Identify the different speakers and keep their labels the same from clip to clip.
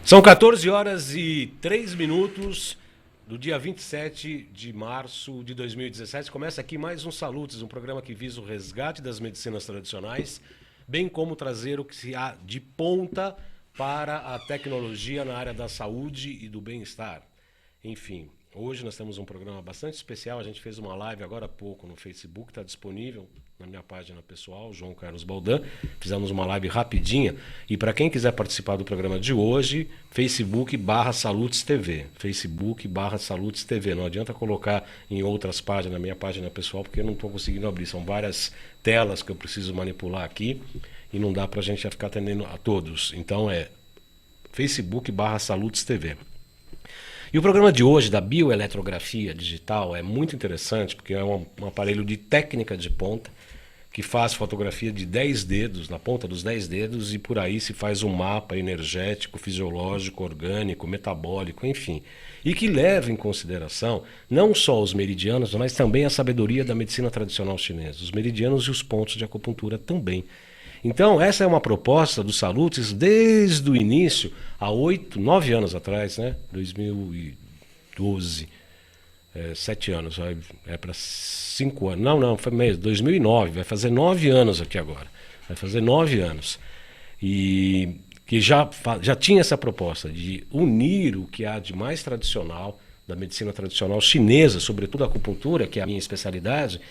Speaker 1: São 14 horas e 3 minutos do dia 27 de março de 2017. Começa aqui mais um Salutes, um programa que visa o resgate das medicinas tradicionais, bem como trazer o que se há de ponta para a tecnologia na área da saúde e do bem-estar. Enfim, hoje nós temos um programa bastante especial. A gente fez uma live agora há pouco no Facebook, está disponível na minha página pessoal, João Carlos Baldan. Fizemos uma live rapidinha. E para quem quiser participar do programa de hoje, Facebook/Salutes TV. Facebook/Salutes TV. Não adianta colocar em outras páginas, na minha página pessoal, porque eu não estou conseguindo abrir. São várias telas que eu preciso manipular aqui e não dá para a gente ficar atendendo a todos. Então é Facebook/Salutes TV. E o programa de hoje da bioeletrografia digital é muito interessante, porque é um aparelho de técnica de ponta que faz fotografia de 10 dedos, na ponta dos 10 dedos, e por aí se faz um mapa energético, fisiológico, orgânico, metabólico, enfim. E que leva em consideração não só os meridianos, mas também a sabedoria da medicina tradicional chinesa, os meridianos e os pontos de acupuntura também. Então, essa é uma proposta do Salutes desde o início, há 9 anos atrás, né? 2012, 7 anos, é para 5 anos. Não, foi mesmo, 2009, vai fazer 9 anos aqui agora. Vai fazer 9 anos. E que já tinha essa proposta de unir o que há de mais tradicional, da medicina tradicional chinesa, sobretudo a acupuntura, que é a minha especialidade,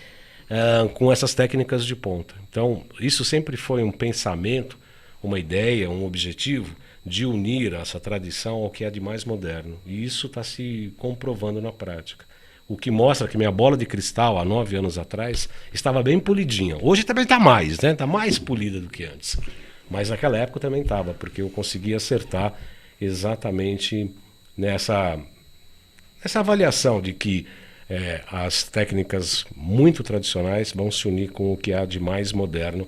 Speaker 1: com essas técnicas de ponta. Então, isso sempre foi um pensamento, uma ideia, um objetivo de unir essa tradição ao que é de mais moderno. E isso está se comprovando na prática. O que mostra que minha bola de cristal, há 9 anos atrás, estava bem polidinha. Hoje também está mais, né? Está mais polida do que antes. Mas naquela época também estava, porque eu consegui acertar exatamente nessa avaliação de que as técnicas muito tradicionais vão se unir com o que há de mais moderno,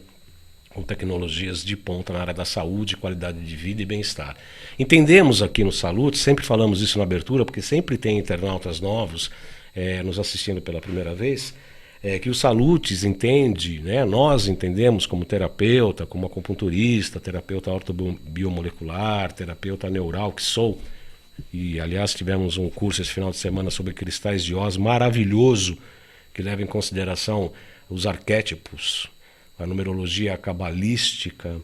Speaker 1: com tecnologias de ponta na área da saúde, qualidade de vida e bem-estar. Entendemos aqui no Salute, sempre falamos isso na abertura, porque sempre tem internautas novos nos assistindo pela primeira vez, que o Salutes entende, né, nós entendemos como terapeuta, como acupunturista, terapeuta ortobiomolecular, terapeuta neural que sou. E, aliás, tivemos um curso esse final de semana sobre cristais de Oz maravilhoso, que leva em consideração os arquétipos, a numerologia cabalística,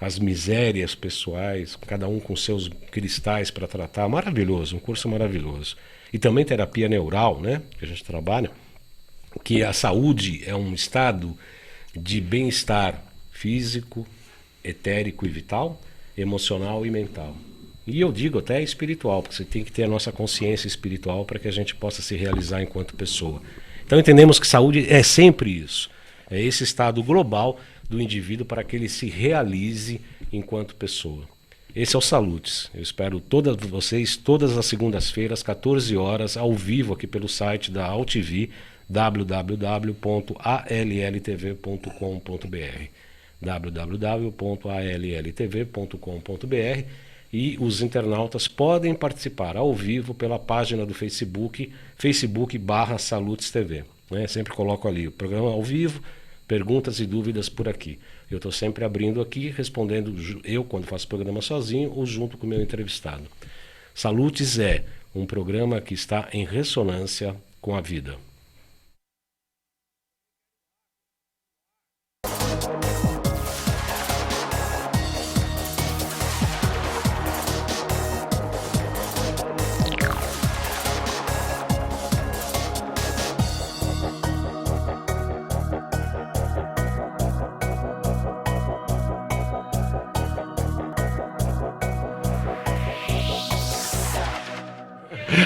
Speaker 1: as misérias pessoais, cada um com seus cristais para tratar. Maravilhoso, um curso maravilhoso. E também terapia neural, né, que a gente trabalha, que a saúde é um estado de bem-estar físico, etérico e vital, emocional e mental. E eu digo até espiritual, porque você tem que ter a nossa consciência espiritual para que a gente possa se realizar enquanto pessoa. Então entendemos que saúde é sempre isso. É esse estado global do indivíduo para que ele se realize enquanto pessoa. Esse é o Salutes. Eu espero todas vocês, todas as segundas-feiras, 14 horas, ao vivo aqui pelo site da AltV, www.alltv.com.br www.alltv.com.br. E os internautas podem participar ao vivo pela página do Facebook, Facebook/Salutes TV. Né? Sempre coloco ali o programa ao vivo, perguntas e dúvidas por aqui. Eu estou sempre abrindo aqui, respondendo eu quando faço programa sozinho ou junto com o meu entrevistado. Salutes é um programa que está em ressonância com a vida.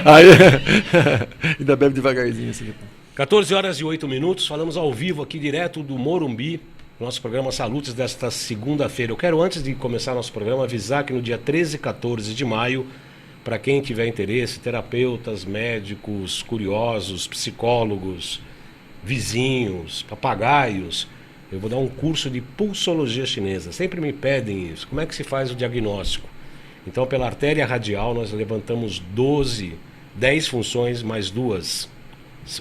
Speaker 2: Aí, ainda bebe devagarzinho assim.
Speaker 1: 14 horas e 8 minutos, falamos ao vivo aqui direto do Morumbi, nosso programa Salutes desta segunda-feira. Eu quero, antes de começar nosso programa, avisar que no dia 13 e 14 de maio, para quem tiver interesse, terapeutas, médicos, curiosos, psicólogos, vizinhos, papagaios, eu vou dar um curso de pulsologia chinesa. Sempre me pedem isso. Como é que se faz o diagnóstico? Então, pela artéria radial, nós levantamos 10 funções, mais 2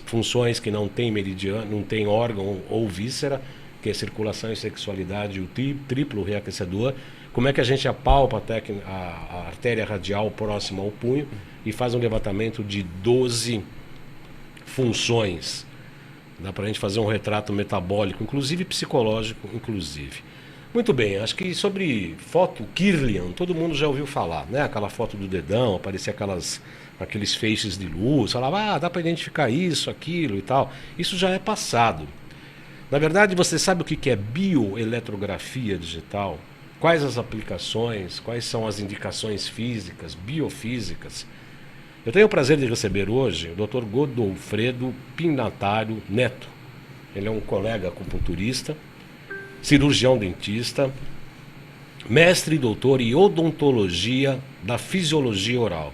Speaker 1: funções que não tem meridiano, não tem órgão ou víscera, que é circulação e sexualidade, o triplo reaquecedor. Como é que a gente apalpa a artéria radial próxima ao punho e faz um levantamento de 12 funções. Dá para a gente fazer um retrato metabólico, inclusive psicológico, inclusive. Muito bem, acho que sobre foto Kirlian, todo mundo já ouviu falar, né? Aquela foto do dedão, aparecia aqueles feixes de luz, falava, dá para identificar isso, aquilo e tal. Isso já é passado. Na verdade, você sabe o que é bioeletrografia digital? Quais as aplicações, quais são as indicações físicas, biofísicas? Eu tenho o prazer de receber hoje o Dr. Godofredo Pinatário Neto. Ele é um colega acupunturista, cirurgião dentista, mestre e doutor em odontologia da fisiologia oral.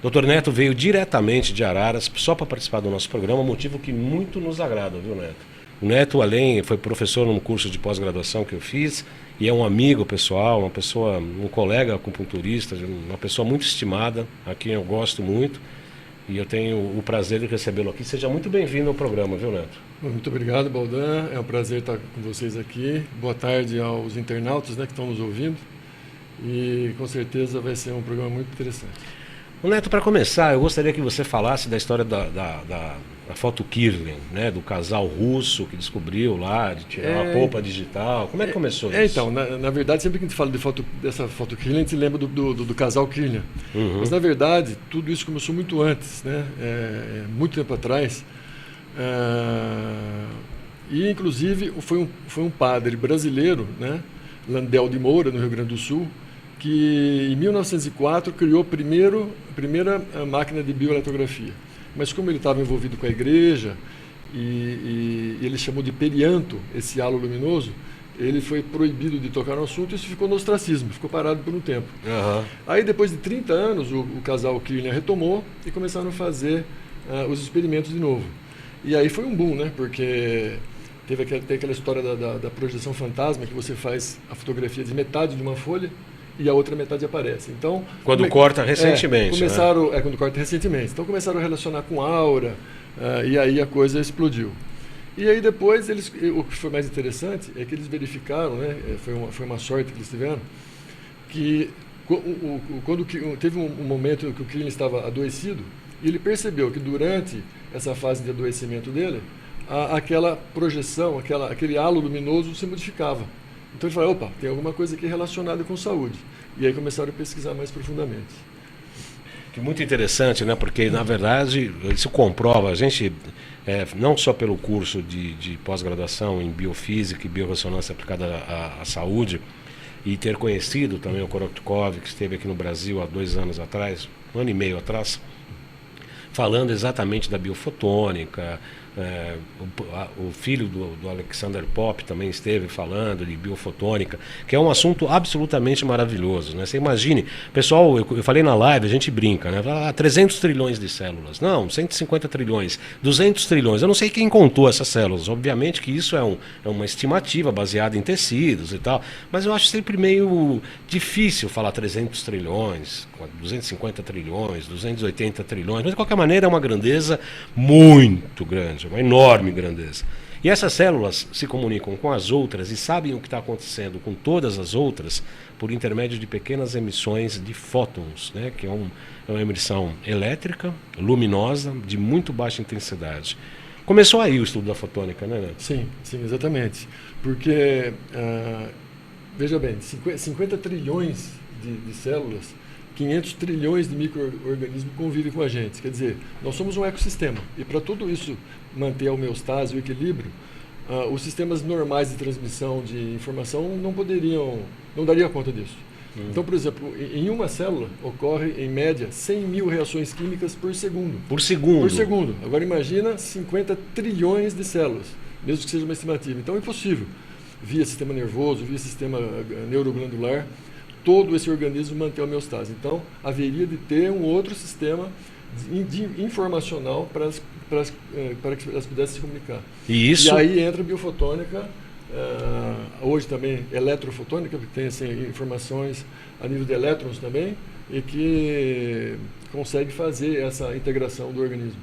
Speaker 1: Dr. Neto veio diretamente de Araras só para participar do nosso programa, motivo que muito nos agrada, viu, Neto? O Neto, foi professor num curso de pós-graduação que eu fiz e é um amigo pessoal, um colega acupunturista, uma pessoa muito estimada, a quem eu gosto muito. E eu tenho o prazer de recebê-lo aqui. Seja muito bem-vindo ao programa, viu, Neto?
Speaker 2: Muito obrigado, Baldan. É um prazer estar com vocês aqui. Boa tarde aos internautas, né, que estão nos ouvindo. E com certeza vai ser um programa muito interessante.
Speaker 1: O Neto, para começar, eu gostaria que você falasse da história da foto Kirlian, né, do casal russo que descobriu lá, de tirar a polpa digital. Como é que começou isso?
Speaker 2: Então, na verdade, sempre que a gente fala dessa foto Kirlian, a gente lembra do casal Kirlian.
Speaker 1: Uhum.
Speaker 2: Mas, na verdade, tudo isso começou muito antes, né? Muito tempo atrás. E, inclusive, foi um padre brasileiro, né, Landel de Moura, no Rio Grande do Sul, que em 1904 criou a primeira máquina de bioeletrografia. Mas como ele estava envolvido com a igreja e ele chamou de perianto esse halo luminoso, ele foi proibido de tocar no assunto e isso ficou no ostracismo, ficou parado por um tempo.
Speaker 1: Uhum.
Speaker 2: Aí depois de 30 anos o casal Kirlian retomou e começaram a fazer os experimentos de novo. E aí foi um boom, né? Porque tem aquela história da projeção fantasma, que você faz a fotografia de metade de uma folha e a outra metade aparece. Então,
Speaker 1: quando corta recentemente.
Speaker 2: Quando corta recentemente. Então começaram a relacionar com aura e aí a coisa explodiu. E aí depois, o que foi mais interessante é que eles verificaram, né, foi uma sorte que eles tiveram, que quando teve um momento que o Kirlian estava adoecido, e ele percebeu que durante essa fase de adoecimento dele, aquela projeção, aquele halo luminoso se modificava. Então ele falou, opa, tem alguma coisa aqui relacionada com saúde. E aí começaram a pesquisar mais profundamente.
Speaker 1: Que muito interessante, né? Porque, na verdade, isso comprova, a gente, não só pelo curso de pós-graduação em biofísica e biorressonância aplicada à saúde, e ter conhecido também o Korotkov, que esteve aqui no Brasil há 2 anos atrás, 1 ano e meio atrás, falando exatamente da biofotônica. O filho do Alexander Popp também esteve falando de biofotônica, que é um assunto absolutamente maravilhoso, né? Você imagine, pessoal, eu falei na live, a gente brinca, né? 300 trilhões de células, não, 150 trilhões, 200 trilhões, eu não sei quem contou essas células, obviamente que isso é uma estimativa baseada em tecidos e tal, mas eu acho sempre meio difícil falar 300 trilhões, 250 trilhões, 280 trilhões, mas de qualquer maneira é uma grandeza muito grande, uma enorme grandeza. E essas células se comunicam com as outras e sabem o que está acontecendo com todas as outras por intermédio de pequenas emissões de fótons, né? Que é uma emissão elétrica, luminosa, de muito baixa intensidade. Começou aí o estudo da fotônica, né, Neto?
Speaker 2: Sim, exatamente. Porque, veja bem, 50 trilhões de células, 500 trilhões de micro-organismos convivem com a gente. Quer dizer, nós somos um ecossistema. E para tudo isso manter a homeostase e o equilíbrio, os sistemas normais de transmissão de informação não daria conta disso. Então, por exemplo, em uma célula ocorre, em média, 100 mil reações químicas por segundo.
Speaker 1: Por segundo?
Speaker 2: Por segundo. Agora imagina 50 trilhões de células, mesmo que seja uma estimativa. Então é impossível, via sistema nervoso, via sistema neuroglandular, todo esse organismo manter a homeostase. Então, haveria de ter um outro sistema informacional para que elas pudessem se comunicar.
Speaker 1: E
Speaker 2: aí entra a biofotônica, hoje também eletrofotônica, que tem assim, informações a nível de elétrons também, e que consegue fazer essa integração do organismo.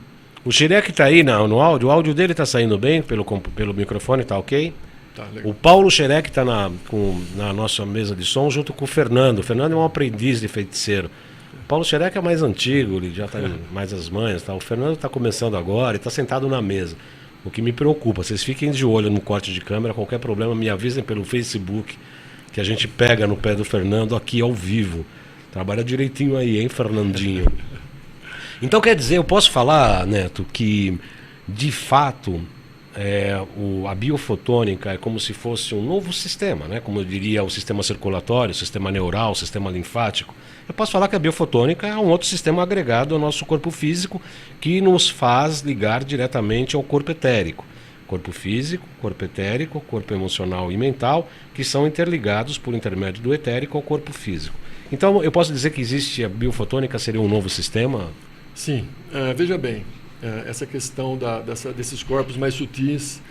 Speaker 1: O Xerec está aí no áudio. O áudio dele está saindo bem pelo microfone, tá ok?
Speaker 2: Tá, legal.
Speaker 1: O Paulo Xerec está na nossa mesa de som junto com o Fernando. O Fernando é um aprendiz de feiticeiro. O Paulo Xerec é mais antigo, ele já está mais as manhas. Tá? O Fernando está começando agora e está sentado na mesa. O que me preocupa, vocês fiquem de olho no corte de câmera, qualquer problema me avisem pelo Facebook, que a gente pega no pé do Fernando aqui ao vivo. Trabalha direitinho aí, hein, Fernandinho? Então quer dizer, eu posso falar, Neto, que de fato a biofotônica é como se fosse um novo sistema, né? Como eu diria, o sistema circulatório, o sistema neural, o sistema linfático. Eu posso falar que a biofotônica é um outro sistema agregado ao nosso corpo físico que nos faz ligar diretamente ao corpo etérico. Corpo físico, corpo etérico, corpo emocional e mental, que são interligados por intermédio do etérico ao corpo físico. Então eu posso dizer que existe a biofotônica, seria um novo sistema?
Speaker 2: Sim, veja bem, essa questão desses corpos mais sutis,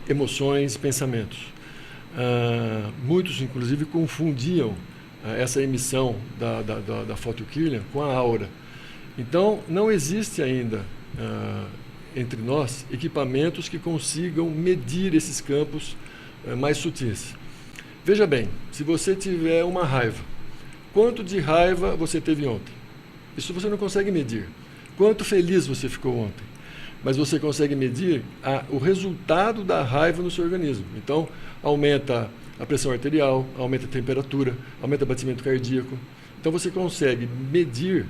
Speaker 2: emoções, pensamentos. Muitos, inclusive, confundiam essa emissão da photokillia com a aura. Então, não existe ainda entre nós equipamentos que consigam medir esses campos mais sutis. Veja bem, se você tiver uma raiva, quanto de raiva você teve ontem? Isso você não consegue medir. Quanto feliz você ficou ontem? Mas você consegue medir o resultado da raiva no seu organismo. Então, aumenta a pressão arterial, aumenta a temperatura, aumenta o batimento cardíaco. Então, você consegue medir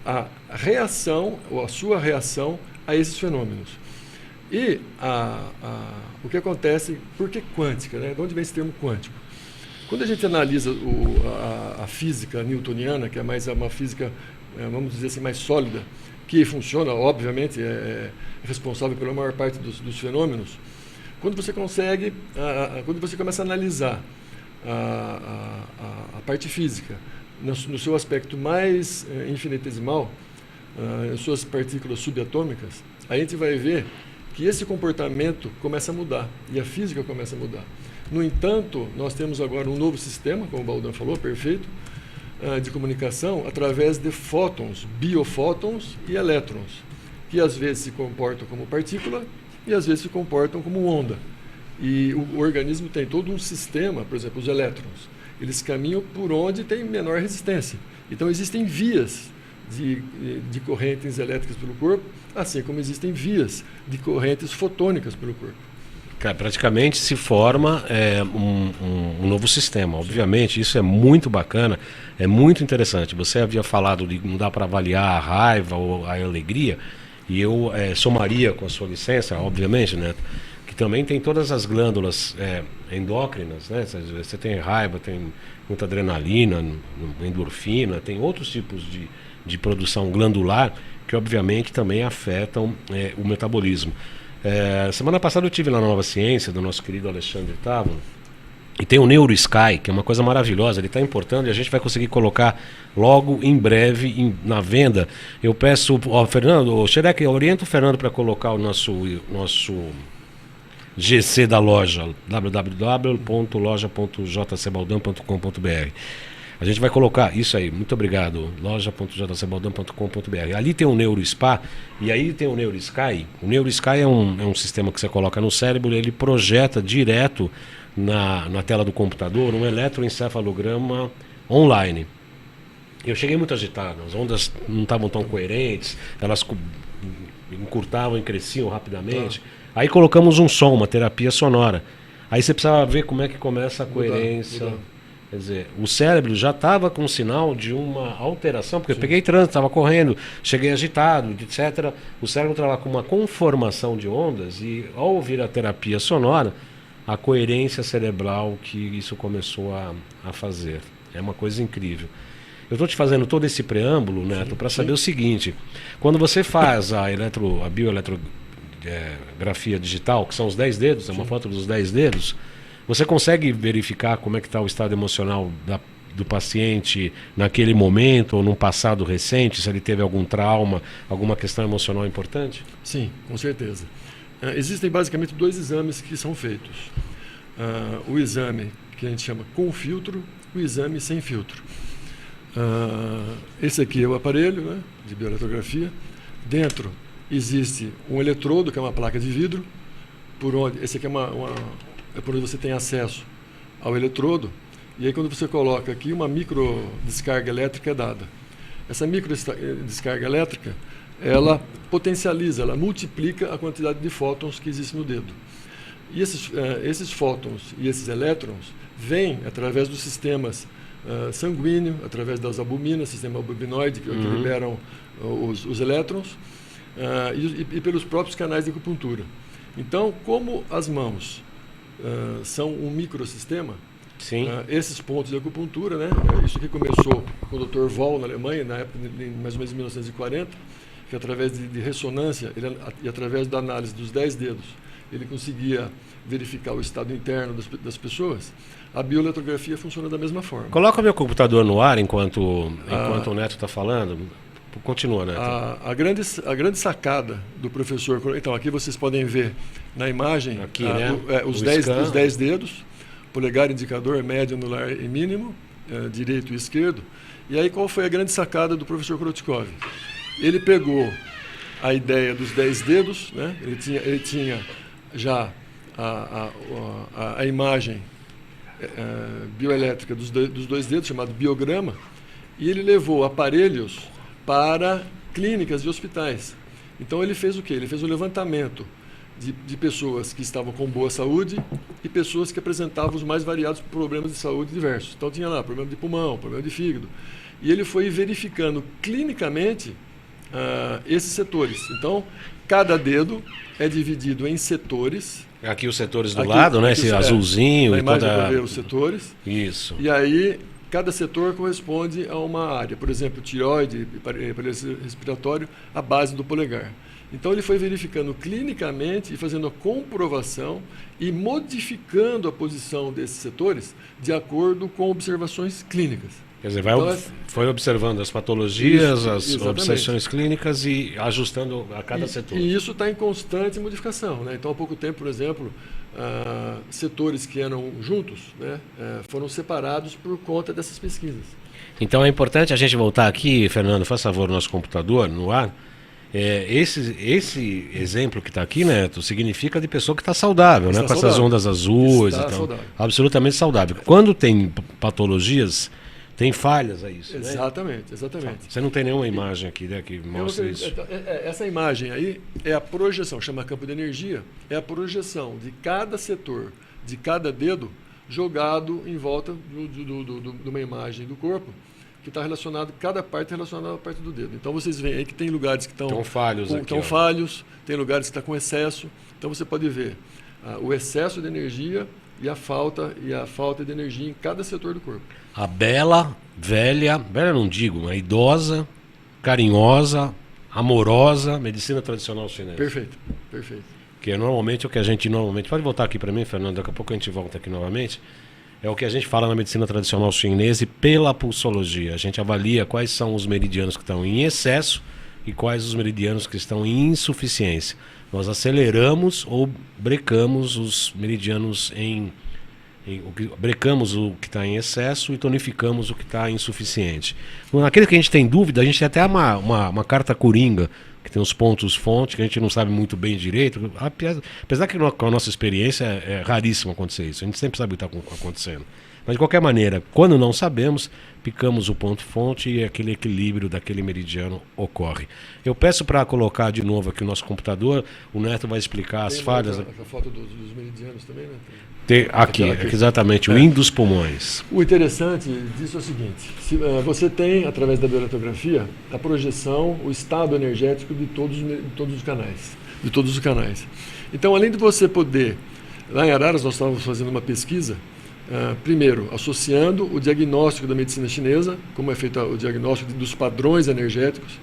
Speaker 2: a reação, ou a sua reação a esses fenômenos. E o que acontece, por que quântica? Né? De onde vem esse termo quântico? Quando a gente analisa a física newtoniana, que é mais uma física, vamos dizer assim, mais sólida, que funciona, obviamente, é responsável pela maior parte dos fenômenos, quando você consegue, quando você começa a analisar a parte física no seu aspecto mais infinitesimal, as suas partículas subatômicas, a gente vai ver que esse comportamento começa a mudar e a física começa a mudar. No entanto, nós temos agora um novo sistema, como o Baldan falou, perfeito, de comunicação através de fótons, biofótons e elétrons, que às vezes se comportam como partícula e às vezes se comportam como onda. E o organismo tem todo um sistema, por exemplo, os elétrons, eles caminham por onde tem menor resistência. Então existem vias de correntes elétricas pelo corpo, assim como existem vias de correntes fotônicas pelo corpo.
Speaker 1: Praticamente se forma um novo sistema. Obviamente, isso é muito bacana, é muito interessante. Você havia falado de não dá para avaliar a raiva ou a alegria, e eu somaria, com a sua licença, obviamente, Neto, que também tem todas as glândulas endócrinas, né? Você tem raiva, tem muita adrenalina, endorfina, tem outros tipos de produção glandular que, obviamente, também afetam o metabolismo. Semana passada eu estive lá na Nova Ciência, do nosso querido Alexandre Távolo, e tem o NeuroSky, que é uma coisa maravilhosa, ele está importando e a gente vai conseguir colocar logo em breve na venda. Eu peço ao Fernando, Xerec, orienta o Fernando para colocar o nosso GC da loja, www.loja.jcbaldan.com.br. A gente vai colocar isso aí, muito obrigado, loja.jcbaldan.com.br. Ali tem o NeuroSpa e aí tem o NeuroSky. O NeuroSky é um sistema que você coloca no cérebro e ele projeta direto na tela do computador um eletroencefalograma online. Eu cheguei muito agitado, as ondas não estavam tão coerentes, elas encurtavam e cresciam rapidamente. Aí colocamos um som, uma terapia sonora. Aí você precisava ver como é que começa a coerência. Mudar. Quer dizer, o cérebro já estava com sinal de uma alteração, porque eu peguei trânsito, estava correndo, cheguei agitado, etc. O cérebro estava com uma conformação de ondas e, ao ouvir a terapia sonora, a coerência cerebral que isso começou a fazer. É uma coisa incrível. Eu estou te fazendo todo esse preâmbulo, Neto, para saber o seguinte: quando você faz a bioeletrografia digital, que são os 10 dedos, é uma foto dos 10 dedos, você consegue verificar como é que está o estado emocional do paciente naquele momento ou num passado recente, se ele teve algum trauma, alguma questão emocional importante?
Speaker 2: Sim, com certeza. Existem basicamente 2 exames que são feitos. O exame que a gente chama com filtro, o exame sem filtro. Esse aqui é o aparelho, né, de bioeletrografia. Dentro existe um eletrodo, que é uma placa de vidro, esse aqui é por onde você tem acesso ao eletrodo, e aí quando você coloca aqui, uma micro descarga elétrica é dada. Essa micro descarga elétrica, ela potencializa, ela multiplica a quantidade de fótons que existe no dedo. E esses fótons e esses elétrons vêm através dos sistemas sanguíneo, através das albuminas, sistema albuminoide, que liberam os elétrons, e pelos próprios canais de acupuntura. Então, como as mãos são um microsistema, esses pontos de acupuntura, né, isso aqui começou com o Dr. Voll na Alemanha, na época mais ou menos em 1940, que através de ressonância e através da análise dos 10 dedos, ele conseguia verificar o estado interno das pessoas. A bioeletrografia funciona da mesma forma.
Speaker 1: Coloca meu computador no ar enquanto o Neto está falando. Continua, Neto.
Speaker 2: A grande sacada do professor... Então, aqui vocês podem ver na imagem
Speaker 1: aqui,
Speaker 2: os 10 dedos, polegar, indicador, médio, anular e mínimo, direito e esquerdo. E aí, qual foi a grande sacada do professor Krotkov? Ele pegou a ideia dos 10 dedos, né? Ele tinha já a imagem bioelétrica dos 2 dedos, chamado biograma, e ele levou aparelhos para clínicas e hospitais. Então ele fez o quê? Ele fez um levantamento de pessoas que estavam com boa saúde e pessoas que apresentavam os mais variados problemas de saúde diversos. Então tinha lá problema de pulmão, problema de fígado. E ele foi verificando clinicamente esses setores. Então, cada dedo é dividido em setores.
Speaker 1: Aqui os setores do lado, né? Esse azulzinho.
Speaker 2: Na imagem para ver os setores.
Speaker 1: Isso.
Speaker 2: E aí, cada setor corresponde a uma área. Por exemplo, tireoide, aparelho respiratório, a base do polegar. Então, ele foi verificando clinicamente e fazendo a comprovação e modificando a posição desses setores de acordo com observações clínicas.
Speaker 1: Quer dizer, foi observando as patologias, as obsessões clínicas e ajustando a cada setor.
Speaker 2: E isso está em constante modificação, né? Então, há pouco tempo, por exemplo, setores que eram juntos, né, foram separados por conta dessas pesquisas.
Speaker 1: Então, é importante a gente voltar aqui, Fernando, faz favor, nosso computador no ar. Esse exemplo que está aqui, Neto, significa de pessoa que está saudável, né? Com essas ondas azuis e tal. Absolutamente saudável. Quando tem patologias... Tem falhas a isso,
Speaker 2: exatamente,
Speaker 1: né?
Speaker 2: Exatamente.
Speaker 1: Você não tem nenhuma imagem aqui, né, que mostra isso?
Speaker 2: Essa imagem aí é a projeção, chama campo de energia, é a projeção de cada setor, de cada dedo, jogado em volta de uma imagem do corpo, que está relacionado, cada parte relacionada à parte do dedo. Então vocês veem aí que tem lugares que estão falhos, tem lugares que estão com excesso. Então você pode ver o excesso de energia e a falta de energia em cada setor do corpo.
Speaker 1: A velha não digo, mas idosa, carinhosa, amorosa, medicina tradicional chinesa.
Speaker 2: Perfeito.
Speaker 1: Que é normalmente o que a gente pode voltar aqui para mim, Fernando, daqui a pouco a gente volta aqui novamente. É o que a gente fala na medicina tradicional chinesa e pela pulsologia. A gente avalia quais são os meridianos que estão em excesso e quais os meridianos que estão em insuficiência. Nós aceleramos ou brecamos os meridianos brecamos o que está em excesso e tonificamos o que está insuficiente. Naquele que a gente tem dúvida, a gente tem até uma carta coringa, que tem os pontos fonte, que a gente não sabe muito bem direito. Apesar que com a nossa experiência é raríssimo acontecer isso, a gente sempre sabe o que está acontecendo. Mas de qualquer maneira, quando não sabemos, picamos o ponto fonte e aquele equilíbrio daquele meridiano ocorre. Eu peço para colocar de novo aqui o nosso computador, o Neto vai explicar as falhas.
Speaker 2: A foto dos meridianos também, né?
Speaker 1: Aqui, exatamente, o IN dos pulmões.
Speaker 2: O interessante disso é o seguinte, você tem, através da bioeletrografia, a projeção, o estado energético de todos os canais. Então, além de você poder, lá em Araras nós estávamos fazendo uma pesquisa, primeiro, associando o diagnóstico da medicina chinesa, como é feito o diagnóstico dos padrões energéticos,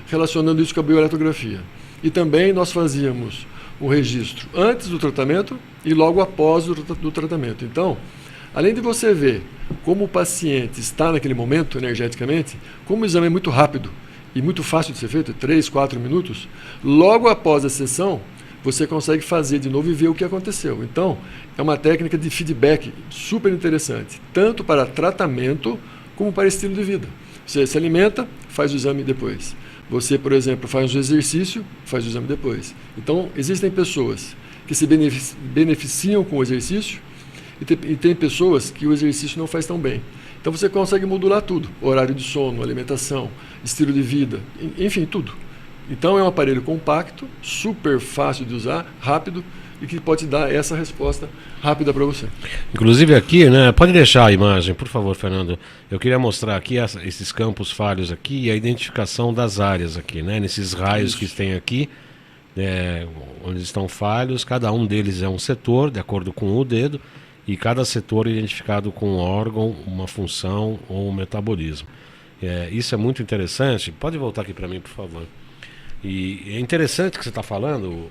Speaker 2: relacionando isso com a bioeletrografia. E também nós fazíamos o registro antes do tratamento e logo após do tratamento. Então, além de você ver como o paciente está naquele momento energeticamente, como o exame é muito rápido e muito fácil de ser feito, 3, 4 minutos, logo após a sessão, você consegue fazer de novo e ver o que aconteceu. Então, é uma técnica de feedback super interessante, tanto para tratamento como para estilo de vida. Você se alimenta, faz o exame depois. Você, por exemplo, faz um exercício, faz o exame depois. Então, existem pessoas que se beneficiam com o exercício e tem pessoas que o exercício não faz tão bem. Então, você consegue modular tudo. Horário de sono, alimentação, estilo de vida, enfim, tudo. Então, é um aparelho compacto, super fácil de usar, rápido, e que pode dar essa resposta rápida para você.
Speaker 1: Inclusive aqui, né? Pode deixar a imagem, por favor, Fernando. Eu queria mostrar aqui esses campos falhos aqui e a identificação das áreas aqui, né? Nesses raios que tem aqui, onde estão falhos, cada um deles é um setor, de acordo com o dedo, e cada setor é identificado com um órgão, uma função ou um metabolismo. Isso é muito interessante. Pode voltar aqui para mim, por favor. E é interessante que você está falando,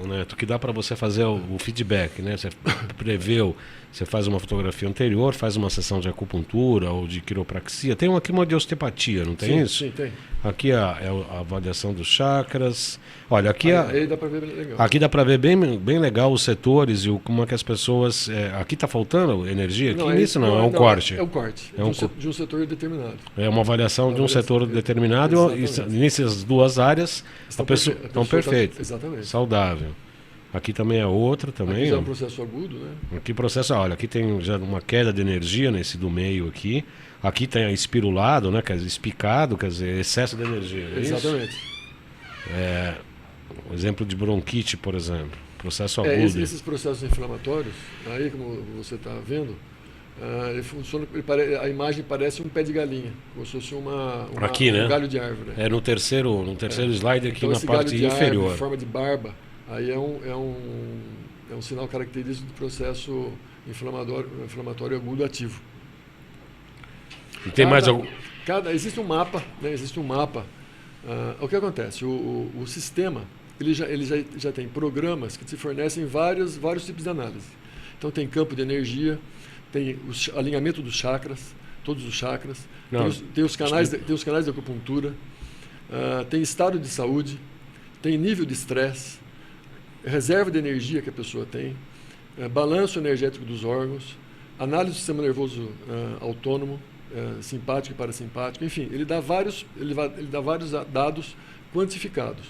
Speaker 1: Neto, que dá para você fazer o feedback, né? Você preveu, você faz uma fotografia anterior, faz uma sessão de acupuntura ou de quiropraxia. Tem aqui uma de osteopatia, não tem isso?
Speaker 2: Sim, tem.
Speaker 1: Aqui é a avaliação dos chakras. Olha, aqui
Speaker 2: aí dá para ver bem legal.
Speaker 1: Aqui dá para ver bem legal os setores e como é que as pessoas... aqui está faltando energia? Aqui nisso não, é um corte.
Speaker 2: É um corte, de um setor determinado.
Speaker 1: É uma avaliação de um setor determinado e nessas duas áreas a pessoa estão perfeitas.
Speaker 2: Exatamente.
Speaker 1: Saudável. Aqui também é outra também.
Speaker 2: Aqui já é um processo agudo, né?
Speaker 1: Aqui processo, olha, aqui tem já uma queda de energia nesse do meio aqui. Aqui tem espirulado, né? Quer dizer, espicado, quer dizer, excesso de energia.
Speaker 2: Exatamente.
Speaker 1: Um exemplo de bronquite, por exemplo. Processo agudo.
Speaker 2: Esses processos inflamatórios, aí como você está vendo, ele funciona, a imagem parece um pé de galinha, como se fosse
Speaker 1: aqui, né?
Speaker 2: Um galho de árvore.
Speaker 1: É no terceiro slide aqui, então, na parte
Speaker 2: galho de
Speaker 1: inferior.
Speaker 2: Árvore, em forma de barba, aí é um sinal característico do processo inflamatório agudo ativo.
Speaker 1: E tem mais algum?
Speaker 2: Existe um mapa, né? Existe um mapa. O que acontece? O sistema ele já tem programas que te fornecem vários tipos de análise. Então tem campo de energia, tem o alinhamento dos chakras, todos os chakras, tem os canais de acupuntura, tem estado de saúde, tem nível de estresse, reserva de energia que a pessoa tem, balanço energético dos órgãos, análise do sistema nervoso autônomo, simpático e parasimpático, enfim, ele dá vários dados quantificados.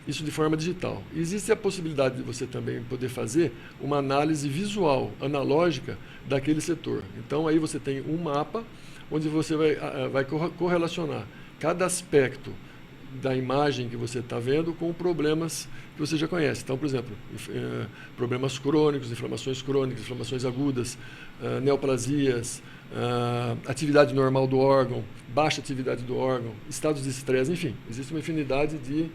Speaker 2: Isso de forma digital. Existe a possibilidade de você também poder fazer uma análise visual, analógica, daquele setor. Então, aí você tem um mapa onde você vai correlacionar cada aspecto da imagem que você está vendo com problemas que você já conhece. Então, por exemplo, problemas crônicos, inflamações agudas, neoplasias, atividade normal do órgão, baixa atividade do órgão, estados de estresse, enfim, existe uma infinidade de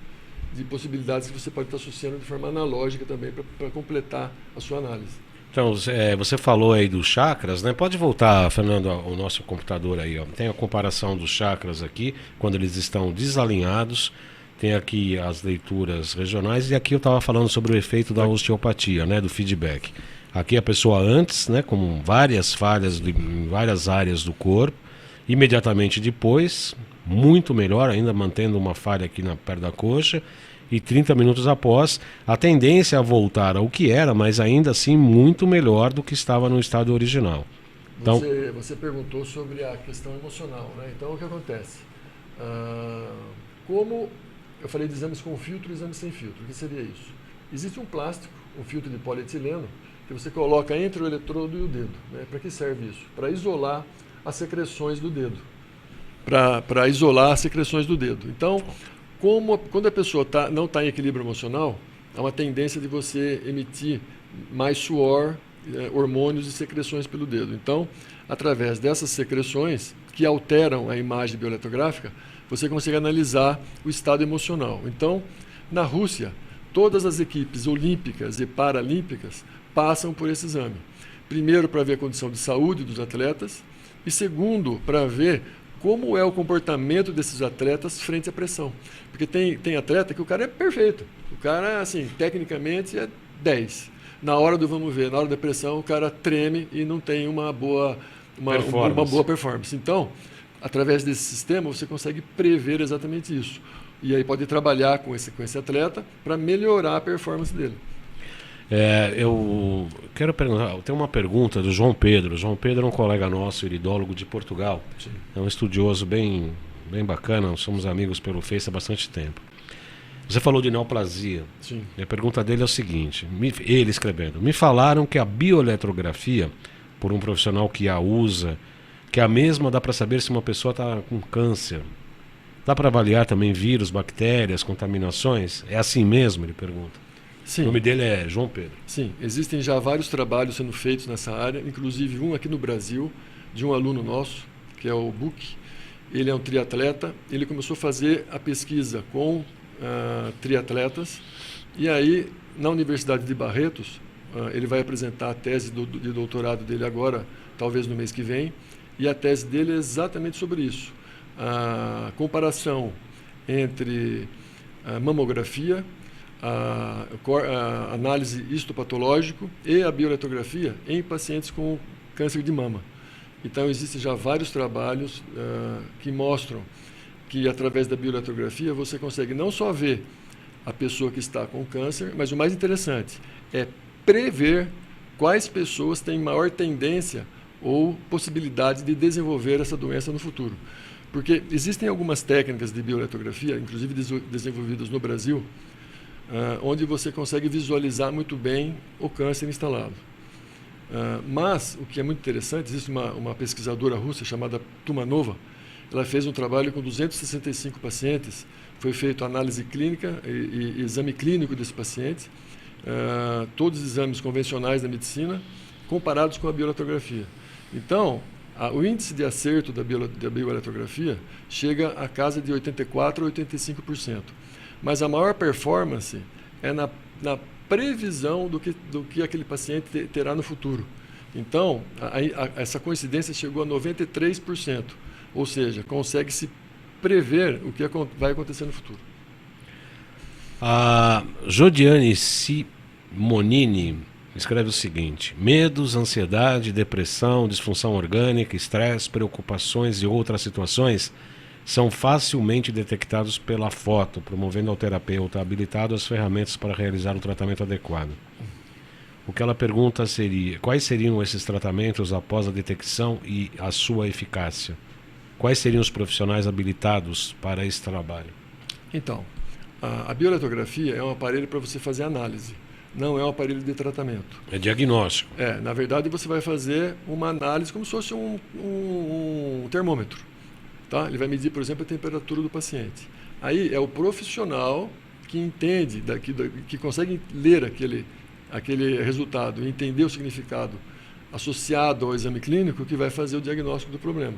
Speaker 2: possibilidades que você pode estar associando de forma analógica também para completar a sua análise.
Speaker 1: Então, você falou aí dos chakras, né? Pode voltar, Fernando, ao nosso computador aí, ó. Tem a comparação dos chakras aqui, quando eles estão desalinhados. Tem aqui as leituras regionais e aqui eu estava falando sobre o efeito da osteopatia, né? Do feedback. Aqui a pessoa antes, né? Com várias falhas em várias áreas do corpo. Imediatamente depois, muito melhor, ainda mantendo uma falha aqui perto da coxa. E 30 minutos após, a tendência a voltar ao que era, mas ainda assim muito melhor do que estava no estado original. Então,
Speaker 2: você perguntou sobre a questão emocional, né? Então, o que acontece? Como eu falei de exames com filtro e exames sem filtro, o que seria isso? Existe um plástico, um filtro de polietileno, que você coloca entre o eletrodo e o dedo. Né? Para que serve isso? Para isolar as secreções do dedo. Para isolar as secreções do dedo. Então, quando a pessoa não está em equilíbrio emocional, há uma tendência de você emitir mais suor, hormônios e secreções pelo dedo. Então, através dessas secreções, que alteram a imagem bioeletrográfica, você consegue analisar o estado emocional. Então, na Rússia, todas as equipes olímpicas e paralímpicas passam por esse exame. Primeiro, para ver a condição de saúde dos atletas, e segundo, para ver como é o comportamento desses atletas frente à pressão. Porque tem atleta que o cara é perfeito. O cara, assim, tecnicamente é 10. Na hora do vamos ver, na hora da pressão, o cara treme e não tem uma boa performance. Então, através desse sistema, você consegue prever exatamente isso. E aí pode trabalhar com esse atleta para melhorar a performance dele.
Speaker 1: Eu quero perguntar, tem uma pergunta do João Pedro. João Pedro é um colega nosso, iridólogo de Portugal.
Speaker 2: Sim.
Speaker 1: É um estudioso bem bem bacana, somos amigos pelo Face há bastante tempo. Você falou de neoplasia.
Speaker 2: Sim.
Speaker 1: E a pergunta dele é o seguinte, ele escrevendo, me falaram que a bioeletrografia, por um profissional que a usa, que é a mesma, dá para saber se uma pessoa está com câncer. Dá para avaliar também vírus, bactérias, contaminações? É assim mesmo, ele pergunta.
Speaker 2: Sim.
Speaker 1: O nome dele é João Pedro.
Speaker 2: Sim, existem já vários trabalhos sendo feitos nessa área, inclusive um aqui no Brasil, de um aluno nosso, que é o Buck. Ele é um triatleta, ele começou a fazer a pesquisa com triatletas, e aí, na Universidade de Barretos, ele vai apresentar a tese de doutorado dele agora, talvez no mês que vem, e a tese dele é exatamente sobre isso. A comparação entre a mamografia, a análise histopatológica e a bioeletrografia em pacientes com câncer de mama. Então, existem já vários trabalhos que mostram que, através da bioeletrografia, você consegue não só ver a pessoa que está com câncer, mas o mais interessante é prever quais pessoas têm maior tendência ou possibilidade de desenvolver essa doença no futuro. Porque existem algumas técnicas de bioeletrografia, inclusive desenvolvidas no Brasil, onde você consegue visualizar muito bem o câncer instalado. Mas, o que é muito interessante, existe uma pesquisadora russa chamada Tumanova, ela fez um trabalho com 265 pacientes, foi feita análise clínica e exame clínico desse paciente, todos os exames convencionais da medicina, comparados com a bioeletrografia. Então, o índice de acerto da bioeletrografia chega a casa de 84% a 85%. Mas a maior performance é na previsão do que aquele paciente terá no futuro. Então, essa coincidência chegou a 93%. Ou seja, consegue-se prever o que vai acontecer no futuro.
Speaker 1: A Jodiane Simonini escreve o seguinte: medos, ansiedade, depressão, disfunção orgânica, estresse, preocupações e outras situações são facilmente detectados pela foto, promovendo ao terapeuta habilitado as ferramentas para realizar o tratamento adequado. O que ela pergunta seria: quais seriam esses tratamentos após a detecção e a sua eficácia? Quais seriam os profissionais habilitados para esse trabalho?
Speaker 2: Então, a bioeletrografia é um aparelho para você fazer análise, não é um aparelho de tratamento.
Speaker 1: É diagnóstico.
Speaker 2: Na verdade, você vai fazer uma análise como se fosse um termômetro. Tá? Ele vai medir, por exemplo, a temperatura do paciente. Aí é o profissional que entende, que consegue ler aquele resultado e entender o significado associado ao exame clínico, que vai fazer o diagnóstico do problema.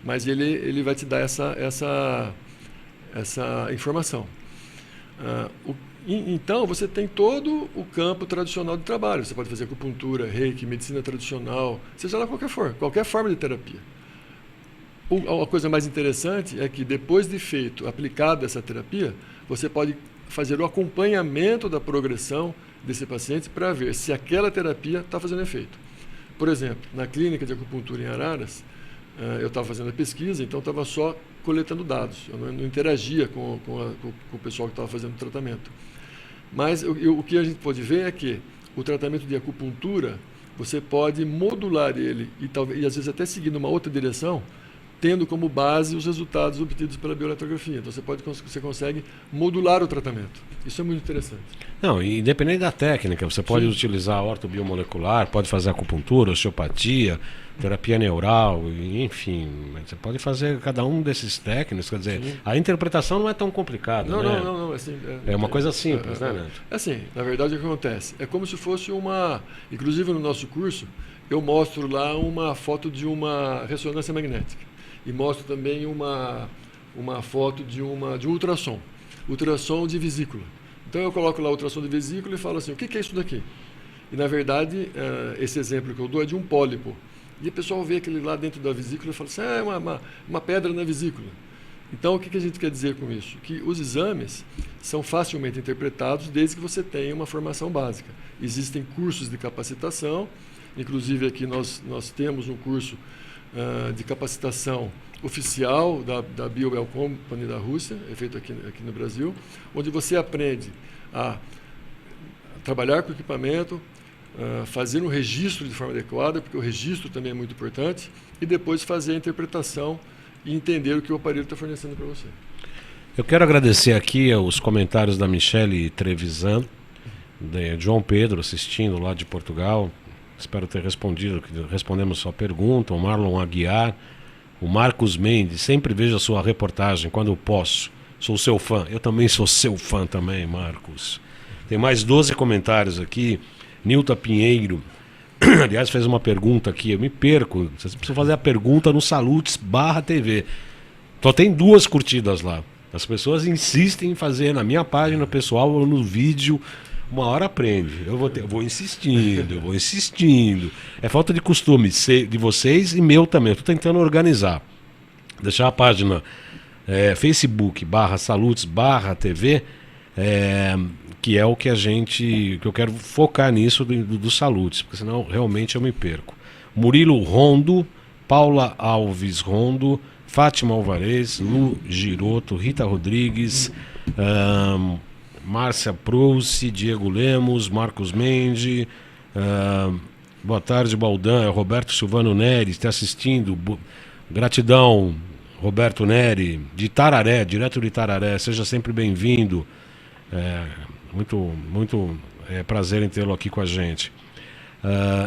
Speaker 2: Mas ele vai te dar essa informação. Então, você tem todo o campo tradicional de trabalho. Você pode fazer acupuntura, reiki, medicina tradicional, seja lá qualquer forma de terapia. A coisa mais interessante é que, depois de aplicada essa terapia, você pode fazer o acompanhamento da progressão desse paciente para ver se aquela terapia está fazendo efeito. Por exemplo, na clínica de acupuntura em Araras, eu estava fazendo a pesquisa, então estava só coletando dados. Eu não interagia com o pessoal que estava fazendo o tratamento. Mas o que a gente pode ver é que o tratamento de acupuntura, você pode modular ele e às vezes até seguir numa outra direção, tendo como base os resultados obtidos pela bioeletrografia. Então você consegue modular o tratamento. Isso é muito interessante.
Speaker 1: Não, independente da técnica, você pode utilizar a ortobiomolecular, pode fazer acupuntura, osteopatia, terapia neural, enfim. Você pode fazer cada um desses técnicos, quer dizer, a interpretação não é tão complicada,
Speaker 2: não,
Speaker 1: né?
Speaker 2: Não. Assim,
Speaker 1: é uma coisa simples, né, Neto?
Speaker 2: Assim, na verdade, o que acontece? É como se fosse inclusive no nosso curso, eu mostro lá uma foto de uma ressonância magnética. E mostro também uma foto de um ultrassom de vesícula. Então eu coloco lá o ultrassom de vesícula e falo assim: o que é isso daqui? E na verdade, esse exemplo que eu dou é de um pólipo. E o pessoal vê aquele lá dentro da vesícula e fala assim: é uma pedra na vesícula. Então o que a gente quer dizer com isso? Que os exames são facilmente interpretados desde que você tenha uma formação básica. Existem cursos de capacitação, inclusive aqui nós temos um curso de capacitação oficial da BioBell Company da Rússia, é feito aqui no Brasil, onde você aprende a trabalhar com equipamento, fazer um registro de forma adequada, porque o registro também é muito importante, e depois fazer a interpretação e entender o que o aparelho está fornecendo para você.
Speaker 1: Eu quero agradecer aqui os comentários da Michele Trevisan, de João Pedro, assistindo lá de Portugal. Espero ter respondido, respondemos sua pergunta. O Marlon Aguiar, o Marcos Mendes, sempre vejo a sua reportagem quando eu posso. Sou seu fã. Eu também sou seu fã também, Marcos. Tem mais 12 comentários aqui. Nilton Pinheiro, aliás, fez uma pergunta aqui. Eu me perco. Vocês precisam fazer a pergunta no Salutes/TV. Só tem 2 curtidas lá. As pessoas insistem em fazer na minha página pessoal ou no vídeo. Uma hora aprende. Eu vou insistindo. É falta de costume de vocês e meu também. Estou tentando organizar. Deixar a página Facebook/Salutes/TV, que é o que que eu quero focar nisso do Salutes, porque senão realmente eu me perco. Murilo Rondo, Paula Alves Rondo, Fátima Alvarez, Lu Giroto, Rita Rodrigues, Márcia Prouce, Diego Lemos, Marcos Mendes, boa tarde, Baldan, Roberto Silvano Neri, está assistindo, gratidão, Roberto Neri, de Itararé, direto de Itararé, seja sempre bem-vindo, muito prazer em tê-lo aqui com a gente.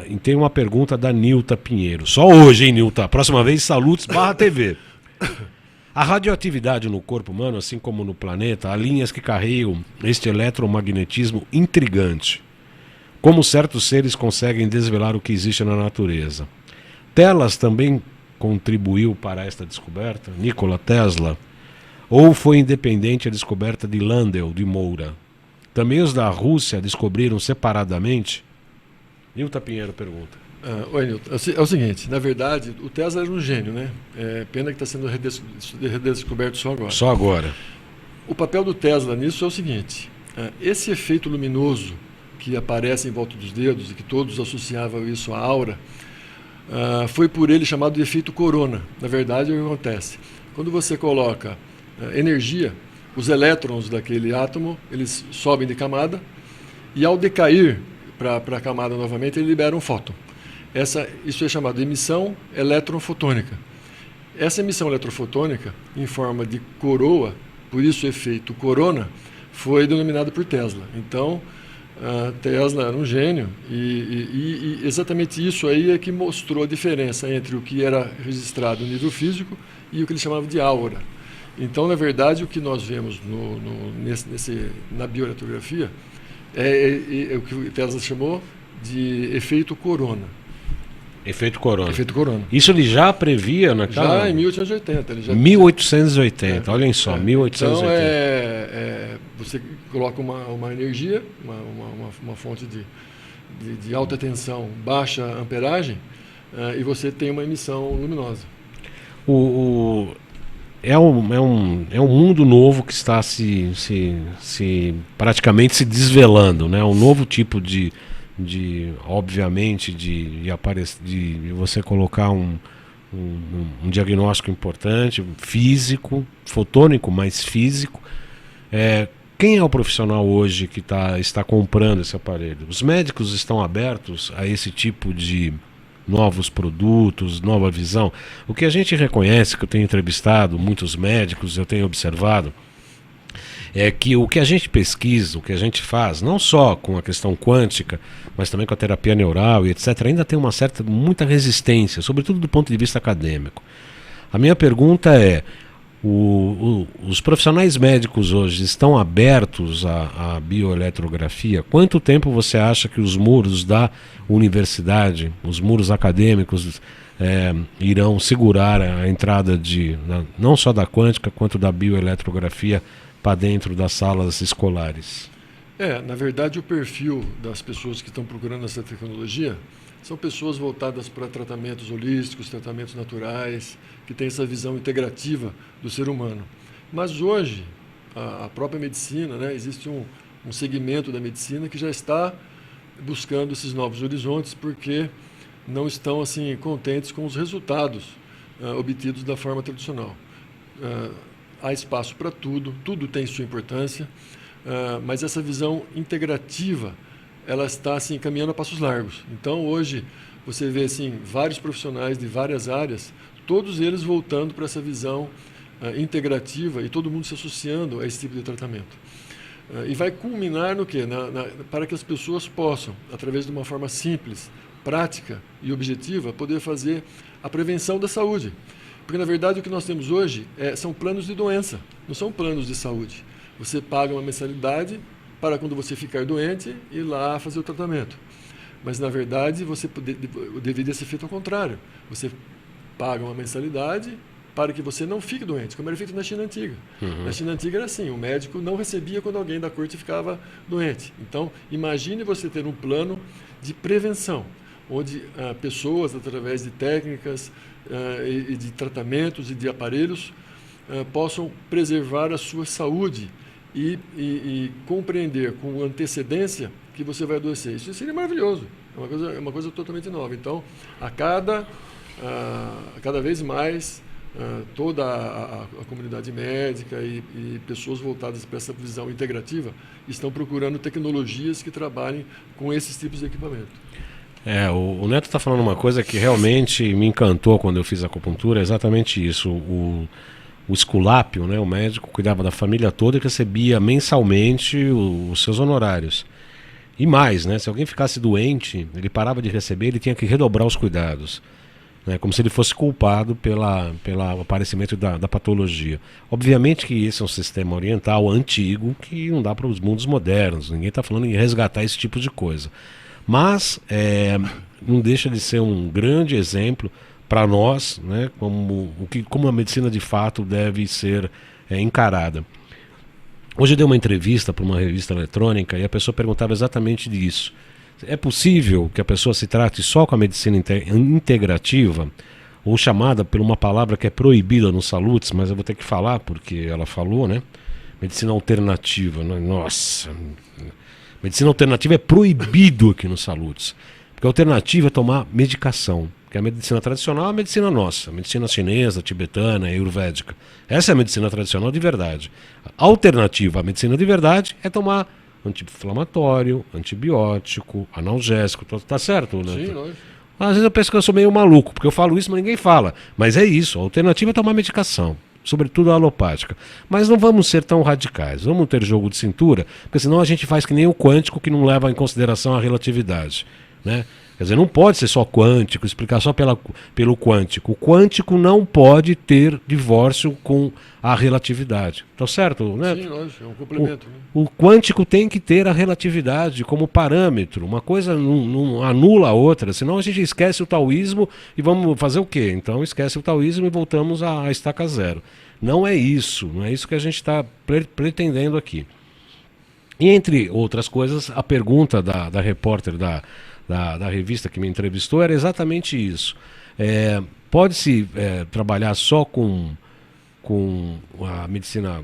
Speaker 1: E tem uma pergunta da Nilton Pinheiro, só hoje, hein, Nilton? Próxima vez, Salutes/TV. A radioatividade no corpo humano, assim como no planeta, há linhas que carregam este eletromagnetismo intrigante. Como certos seres conseguem desvelar o que existe na natureza. Telas também contribuiu para esta descoberta, Nikola Tesla, ou foi independente a descoberta de Landau de Moura? Também os da Rússia descobriram separadamente? Nilton Pinheiro pergunta.
Speaker 2: Oi, Nilton. É o seguinte, na verdade, o Tesla era um gênio, né? Pena que está sendo redescoberto só agora.
Speaker 1: Só agora.
Speaker 2: O papel do Tesla nisso é o seguinte, esse efeito luminoso que aparece em volta dos dedos e que todos associavam isso à aura, foi por ele chamado de efeito corona. Na verdade, o que acontece? Quando você coloca energia, os elétrons daquele átomo, eles sobem de camada e ao decair para a camada novamente, ele libera um fóton. Isso é chamado de emissão eletrofotônica. Essa emissão eletrofotônica, em forma de coroa, por isso o efeito corona, foi denominado por Tesla. Então, Tesla era um gênio e exatamente isso aí é que mostrou a diferença entre o que era registrado no nível físico e o que ele chamava de aura. Então, na verdade, o que nós vemos na bioeletrografia é o que o Tesla chamou de efeito corona.
Speaker 1: Efeito corona.
Speaker 2: Efeito corona.
Speaker 1: Isso ele já previa naquela...
Speaker 2: Já em 1880. Ele já
Speaker 1: 1880, olhem só, 1880.
Speaker 2: Então, você coloca uma energia, uma fonte de alta tensão, baixa amperagem, e você tem uma emissão luminosa.
Speaker 1: É um mundo novo que está praticamente se desvelando, né? Um novo tipo obviamente, de você colocar um diagnóstico importante, físico, fotônico, mas físico. Quem é o profissional hoje que está comprando esse aparelho? Os médicos estão abertos a esse tipo de novos produtos, nova visão? O que a gente reconhece, que eu tenho entrevistado muitos médicos, eu tenho observado, é que o que a gente pesquisa, o que a gente faz, não só com a questão quântica, mas também com a terapia neural e etc., ainda tem muita resistência, sobretudo do ponto de vista acadêmico. A minha pergunta é, os profissionais médicos hoje estão abertos à bioeletrografia? Quanto tempo você acha que os muros da universidade, os muros acadêmicos, irão segurar a entrada não só da quântica, quanto da bioeletrografia para dentro das salas escolares?
Speaker 2: Na verdade, o perfil das pessoas que estão procurando essa tecnologia são pessoas voltadas para tratamentos holísticos, tratamentos naturais, que têm essa visão integrativa do ser humano. Mas hoje, a própria medicina, né, existe um segmento da medicina que já está buscando esses novos horizontes porque não estão assim contentes com os resultados obtidos da forma tradicional. Há espaço para tudo tem sua importância, mas essa visão integrativa, ela está assim, caminhando a passos largos. Então, hoje, você vê assim, vários profissionais de várias áreas, todos eles voltando para essa visão integrativa e todo mundo se associando a esse tipo de tratamento. E vai culminar no quê? Para que as pessoas possam, através de uma forma simples, prática e objetiva, poder fazer a prevenção da saúde. Porque, na verdade, o que nós temos hoje são planos de doença, não são planos de saúde. Você paga uma mensalidade para, quando você ficar doente, ir lá fazer o tratamento. Mas, na verdade, deveria ser feito ao contrário. Você paga uma mensalidade para que você não fique doente, como era feito na China Antiga.
Speaker 1: Uhum.
Speaker 2: Na China Antiga era assim, o médico não recebia quando alguém da corte ficava doente. Então, imagine você ter um plano de prevenção, onde pessoas, através de técnicas e de tratamentos e de aparelhos, possam preservar a sua saúde e compreender com antecedência que você vai adoecer. Isso seria maravilhoso, é uma coisa totalmente nova. Então, a cada vez mais, toda a comunidade médica e pessoas voltadas para essa visão integrativa estão procurando tecnologias que trabalhem com esses tipos de equipamento.
Speaker 1: O Neto está falando uma coisa que realmente me encantou quando eu fiz a acupuntura, é exatamente isso. O Esculápio, né, o médico, cuidava da família toda e recebia mensalmente os seus honorários. E mais, né, se alguém ficasse doente, ele parava de receber, ele tinha que redobrar os cuidados. Como se ele fosse culpado pelo aparecimento da patologia. Obviamente que esse é um sistema oriental antigo que não dá para os mundos modernos. Ninguém está falando em resgatar esse tipo de coisa. Mas não deixa de ser um grande exemplo para nós, né, como a medicina de fato deve ser encarada. Hoje eu dei uma entrevista para uma revista eletrônica e a pessoa perguntava exatamente disso. É possível que a pessoa se trate só com a medicina integrativa, ou chamada por uma palavra que é proibida nos Salutes, mas eu vou ter que falar porque ela falou, né? Medicina alternativa. Nossa, medicina alternativa é proibido aqui nos Salutes. Porque a alternativa é tomar medicação. Porque a medicina tradicional é a medicina nossa, a medicina chinesa, tibetana, ayurvédica. Essa é a medicina tradicional de verdade. A alternativa à medicina de verdade é tomar anti-inflamatório, antibiótico, analgésico, tá certo, né?
Speaker 2: Sim, lógico.
Speaker 1: Às vezes eu penso que eu sou meio maluco, porque eu falo isso, mas ninguém fala. Mas é isso, a alternativa é tomar medicação, sobretudo a alopática. Mas não vamos ser tão radicais, vamos ter jogo de cintura, porque senão a gente faz que nem o quântico, que não leva em consideração a relatividade, né? Quer dizer, não pode ser só quântico, explicar só pelo quântico. O quântico não pode ter divórcio com a relatividade. Tá certo, né?
Speaker 2: Sim, lógico, é um complemento.
Speaker 1: O quântico tem que ter a relatividade como parâmetro. Uma coisa não anula a outra, senão a gente esquece o taoísmo e vamos fazer o quê? Então esquece o taoísmo e voltamos à estaca zero. Não é isso que a gente está pretendendo aqui. E entre outras coisas, a pergunta da repórter da revista que me entrevistou era exatamente isso. Pode-se trabalhar só com a medicina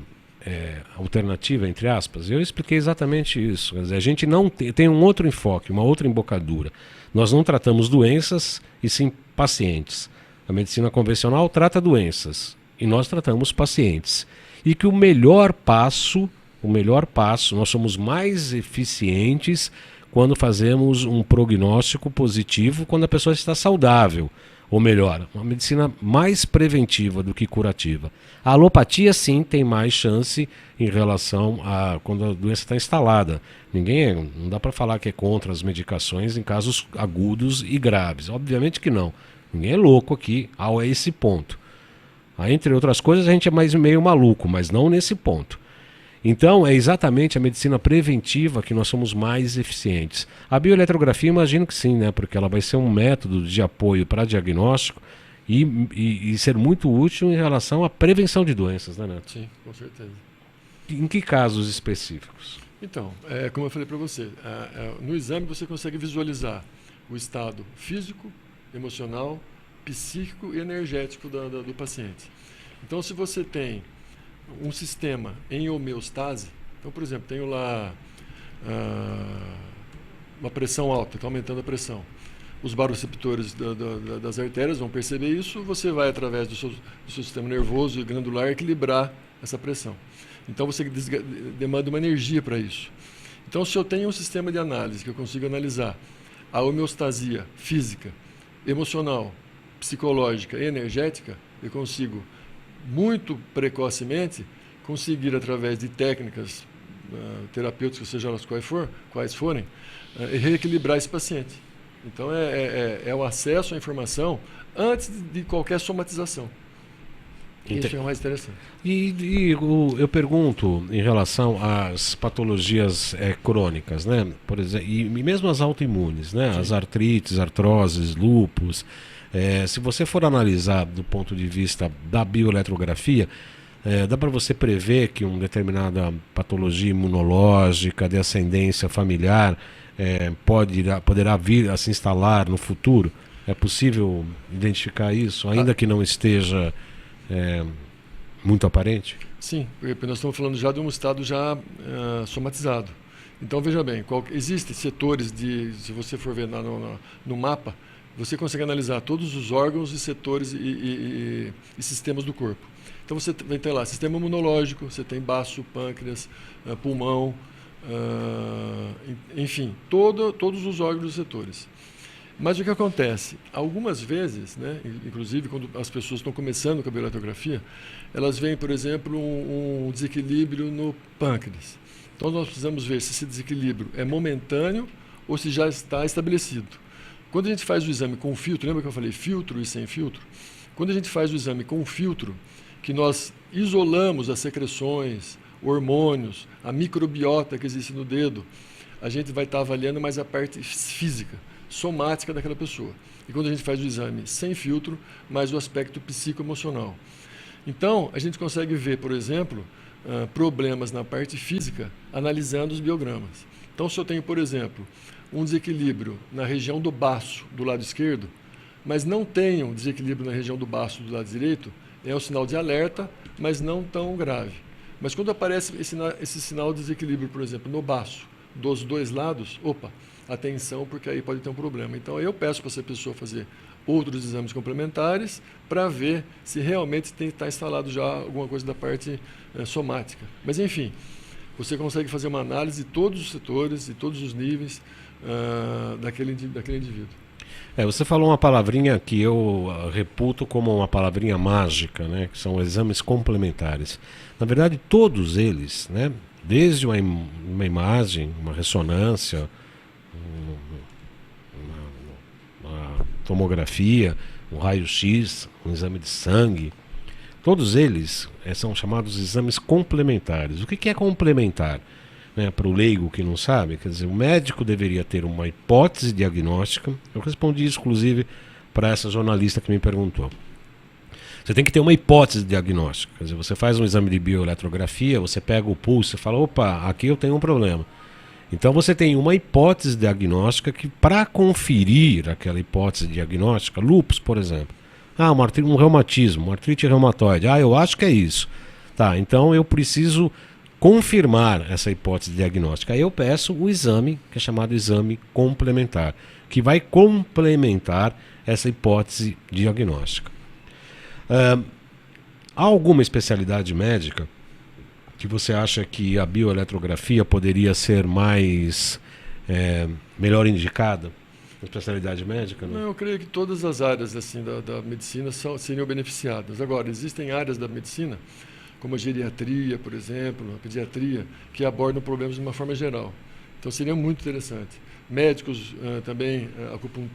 Speaker 1: alternativa, entre aspas? Eu expliquei exatamente isso. Quer dizer, a gente não tem um outro enfoque, uma outra embocadura. Nós não tratamos doenças e sim pacientes. A medicina convencional trata doenças e nós tratamos pacientes. E que o melhor passo, nós somos mais eficientes quando fazemos um prognóstico positivo quando a pessoa está saudável. Ou melhor, uma medicina mais preventiva do que curativa. A alopatia, sim, tem mais chance em relação a quando a doença está instalada. Não dá para falar que é contra as medicações em casos agudos e graves. Obviamente que não. Ninguém é louco aqui a esse ponto. Entre outras coisas, a gente é meio maluco, mas não nesse ponto. Então, é exatamente a medicina preventiva que nós somos mais eficientes. A bioeletrografia, imagino que sim, né? Porque ela vai ser um método de apoio para diagnóstico e ser muito útil em relação à prevenção de doenças, né, Neto?
Speaker 2: Sim, com certeza.
Speaker 1: Em que casos específicos?
Speaker 2: Então, como eu falei para você, no exame você consegue visualizar o estado físico, emocional, psíquico e energético do paciente. Então, se você tem um sistema em homeostase, então, por exemplo, tenho lá uma pressão alta, está aumentando a pressão. Os baroreceptores das artérias vão perceber isso, você vai, através do seu sistema nervoso e glandular, equilibrar essa pressão. Então, você demanda uma energia para isso. Então, se eu tenho um sistema de análise que eu consigo analisar a homeostasia física emocional, psicológica e energética, eu consigo muito precocemente conseguir, através de técnicas terapêuticas, seja elas quais forem, reequilibrar esse paciente. Então é o acesso à informação antes de qualquer somatização. Isso é o mais interessante.
Speaker 1: Eu pergunto em relação às patologias crônicas, né? Por exemplo, e mesmo as autoimunes, né? Sim. As artrites, artroses, lúpus. Se você for analisar do ponto de vista da bioeletrografia, dá para você prever que uma determinada patologia imunológica de ascendência familiar poderá vir a se instalar no futuro? É possível identificar isso, ainda que não esteja muito aparente?
Speaker 2: Sim, porque nós estamos falando já de um estado já somatizado. Então, veja bem, existem setores se você for ver no mapa, você consegue analisar todos os órgãos e setores e sistemas do corpo. Então, você vai ter lá sistema imunológico, você tem baço, pâncreas, pulmão, enfim, todos os órgãos e setores. Mas o que acontece? Algumas vezes, né, inclusive quando as pessoas estão começando com a bioeletrografia, elas veem, por exemplo, um desequilíbrio no pâncreas. Então nós precisamos ver se esse desequilíbrio é momentâneo ou se já está estabelecido. Quando a gente faz o exame com filtro, lembra que eu falei filtro e sem filtro? Quando a gente faz o exame com filtro, que nós isolamos as secreções, hormônios, a microbiota que existe no dedo, a gente vai estar avaliando mais a parte física, somática daquela pessoa. E quando a gente faz o exame sem filtro, mais o aspecto psicoemocional. Então, a gente consegue ver, por exemplo, problemas na parte física, analisando os biogramas. Então, se eu tenho, por exemplo, um desequilíbrio na região do baço, do lado esquerdo, mas não tenho desequilíbrio na região do baço, do lado direito, é um sinal de alerta, mas não tão grave. Mas quando aparece esse sinal de desequilíbrio, por exemplo, no baço, dos dois lados, atenção, porque aí pode ter um problema. Então, eu peço para essa pessoa fazer outros exames complementares para ver se realmente está instalado já alguma coisa da parte somática. Mas, enfim, você consegue fazer uma análise de todos os setores e todos os níveis daquele indivíduo.
Speaker 1: Você falou uma palavrinha que eu reputo como uma palavrinha mágica, né? Que são exames complementares. Na verdade, todos eles, né? Desde uma imagem, uma ressonância, uma tomografia, um raio-x, um exame de sangue, todos eles são chamados exames complementares. O que é complementar? Para o leigo que não sabe, quer dizer, o médico deveria ter uma hipótese diagnóstica. Eu respondi isso, inclusive, para essa jornalista que me perguntou. Você tem que ter uma hipótese diagnóstica. Quer dizer, você faz um exame de bioeletrografia, você pega o pulso e fala, opa, aqui eu tenho um problema. Então você tem uma hipótese diagnóstica que, para conferir aquela hipótese diagnóstica, lúpus, por exemplo, um reumatismo, uma artrite reumatoide, eu acho que é isso. Tá, então eu preciso confirmar essa hipótese diagnóstica. Aí eu peço o exame, que é chamado exame complementar, que vai complementar essa hipótese diagnóstica. Há alguma especialidade médica que você acha que a bioeletrografia poderia ser melhor indicada? Especialidade médica?
Speaker 2: Não, eu creio que todas as áreas assim, da medicina seriam beneficiadas. Agora, existem áreas da medicina, como a geriatria, por exemplo, a pediatria, que abordam problemas de uma forma geral. Então seria muito interessante. Médicos também,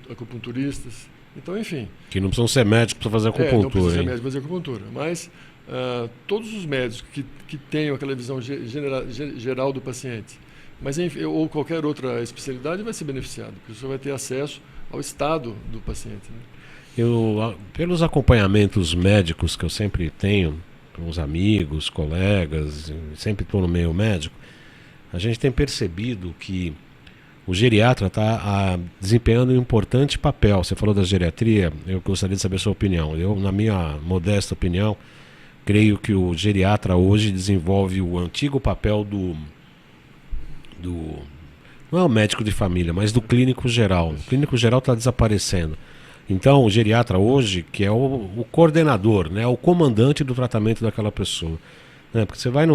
Speaker 2: acupunturistas. Então, enfim.
Speaker 1: Que não precisam ser médicos para fazer acupuntura.
Speaker 2: Não precisam ser médicos para fazer acupuntura. Mas todos os médicos que tenham aquela visão geral do paciente, mas enfim, ou qualquer outra especialidade, vai ser beneficiado, porque você vai ter acesso ao estado do paciente. Né?
Speaker 1: Pelos acompanhamentos médicos que eu sempre tenho, com os amigos, colegas, sempre estou no meio médico, a gente tem percebido que o geriatra está desempenhando um importante papel. Você falou da geriatria, eu gostaria de saber a sua opinião. Eu, na minha modesta opinião, creio que o geriatra hoje desenvolve o antigo papel não é o médico de família, mas do clínico geral. O clínico geral está desaparecendo. Então, o geriatra hoje, que é o coordenador, né, o comandante do tratamento daquela pessoa. Né? Porque você vai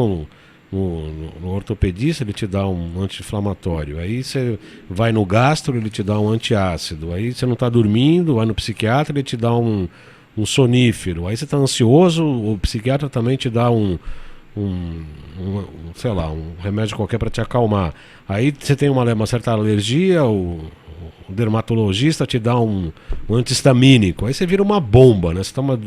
Speaker 1: no ortopedista, ele te dá um anti-inflamatório. Aí você vai no gastro, ele te dá um antiácido. Aí você não está dormindo, vai no psiquiatra, ele te dá um sonífero. Aí você está ansioso, o psiquiatra também te dá sei lá, um remédio qualquer para te acalmar. Aí você tem uma certa alergia, o dermatologista te dá um anti-histamínico. Aí você vira uma bomba, né? Você toma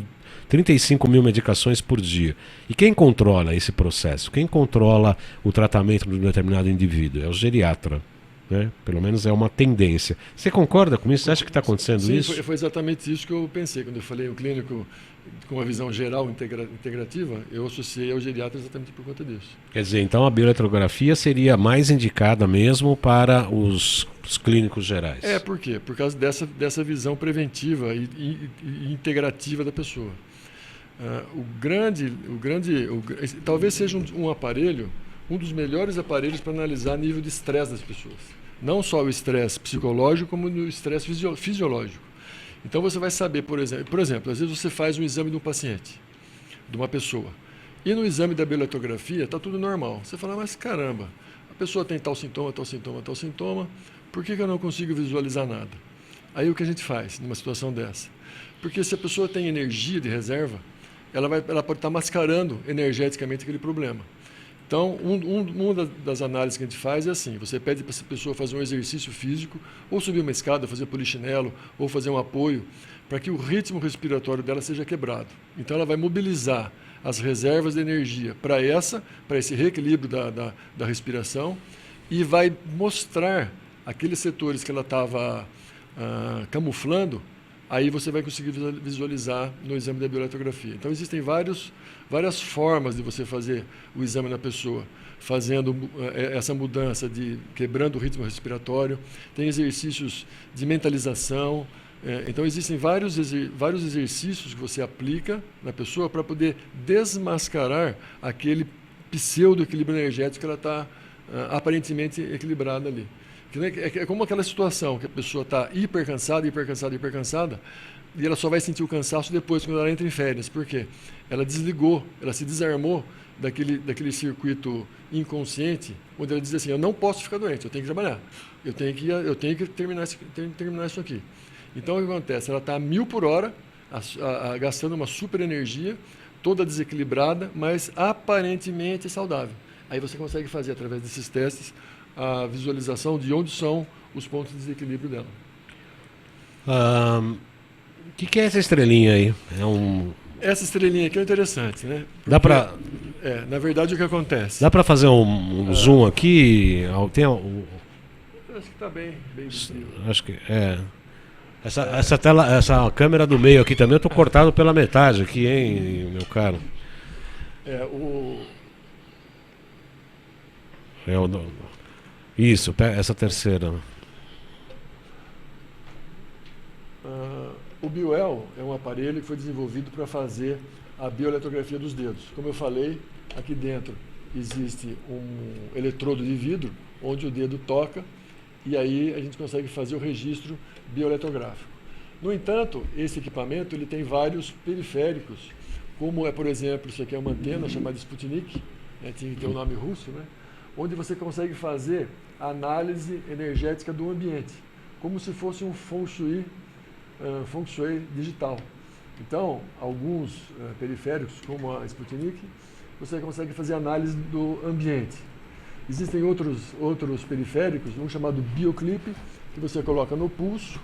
Speaker 1: 35 mil medicações por dia. E quem controla esse processo? Quem controla o tratamento de um determinado indivíduo? É o geriatra. Né? Pelo menos é uma tendência. Você concorda com isso? Você acha que está acontecendo isso?
Speaker 2: Sim, foi exatamente isso que eu pensei. Quando eu falei o clínico com uma visão geral integrativa, eu associei ao geriatra exatamente por conta disso.
Speaker 1: Quer dizer, então a bioeletrografia seria mais indicada mesmo para os clínicos gerais?
Speaker 2: Por quê? Por causa dessa visão preventiva e integrativa da pessoa. Talvez seja um aparelho, um dos melhores aparelhos para analisar nível de estresse das pessoas. Não só o estresse psicológico, como o estresse fisiológico. Então você vai saber, por exemplo, às vezes você faz um exame de um paciente, de uma pessoa, e no exame da bioeletrografia está tudo normal. Você fala, mas caramba, a pessoa tem tal sintoma, tal sintoma, tal sintoma, por que eu não consigo visualizar nada? Aí o que a gente faz numa situação dessa? Porque se a pessoa tem energia de reserva, ela pode estar mascarando energeticamente aquele problema. Então, uma das análises que a gente faz é assim, você pede para essa pessoa fazer um exercício físico, ou subir uma escada, fazer polichinelo, ou fazer um apoio, para que o ritmo respiratório dela seja quebrado. Então, ela vai mobilizar as reservas de energia para esse reequilíbrio da respiração, e vai mostrar aqueles setores que ela estava camuflando. Aí você vai conseguir visualizar no exame da bioeletrografia. Então, existem várias formas de você fazer o exame na pessoa, fazendo essa mudança, quebrando o ritmo respiratório. Tem exercícios de mentalização. Então, existem vários exercícios que você aplica na pessoa para poder desmascarar aquele pseudo-equilíbrio energético que ela está aparentemente equilibrada ali. É como aquela situação que a pessoa está hipercansada, e ela só vai sentir o cansaço depois, quando ela entra em férias. Por quê? Ela desligou, ela se desarmou daquele circuito inconsciente, onde ela diz assim, eu não posso ficar doente, eu tenho que trabalhar, eu tenho que terminar isso aqui. Então, o que acontece? Ela está a 1000 por hora, gastando uma super energia, toda desequilibrada, mas aparentemente saudável. Aí você consegue fazer, através desses testes, a visualização de onde são os pontos de desequilíbrio dela.
Speaker 1: O que é essa estrelinha aí?
Speaker 2: Essa estrelinha aqui é interessante, né? Porque,
Speaker 1: dá para...
Speaker 2: na verdade, o que acontece?
Speaker 1: Dá para fazer um zoom aqui? Tem
Speaker 2: acho que está bem visível.
Speaker 1: Acho que essa tela, essa câmera do meio aqui também, eu estou cortado pela metade aqui, hein, meu caro? Isso, essa terceira.
Speaker 2: O Bioel é um aparelho que foi desenvolvido para fazer a bioeletrografia dos dedos. Como eu falei, aqui dentro existe um eletrodo de vidro, onde o dedo toca, e aí a gente consegue fazer o registro bioeletrográfico. No entanto, esse equipamento ele tem vários periféricos, como por exemplo, isso aqui é uma antena chamada Sputnik, tinha que ter um nome russo, né? Onde você consegue fazer a análise energética do ambiente, como se fosse um feng shui digital. Então, alguns periféricos, como a Sputnik, você consegue fazer análise do ambiente. Existem outros periféricos, um chamado Bioclip, que você coloca no pulso,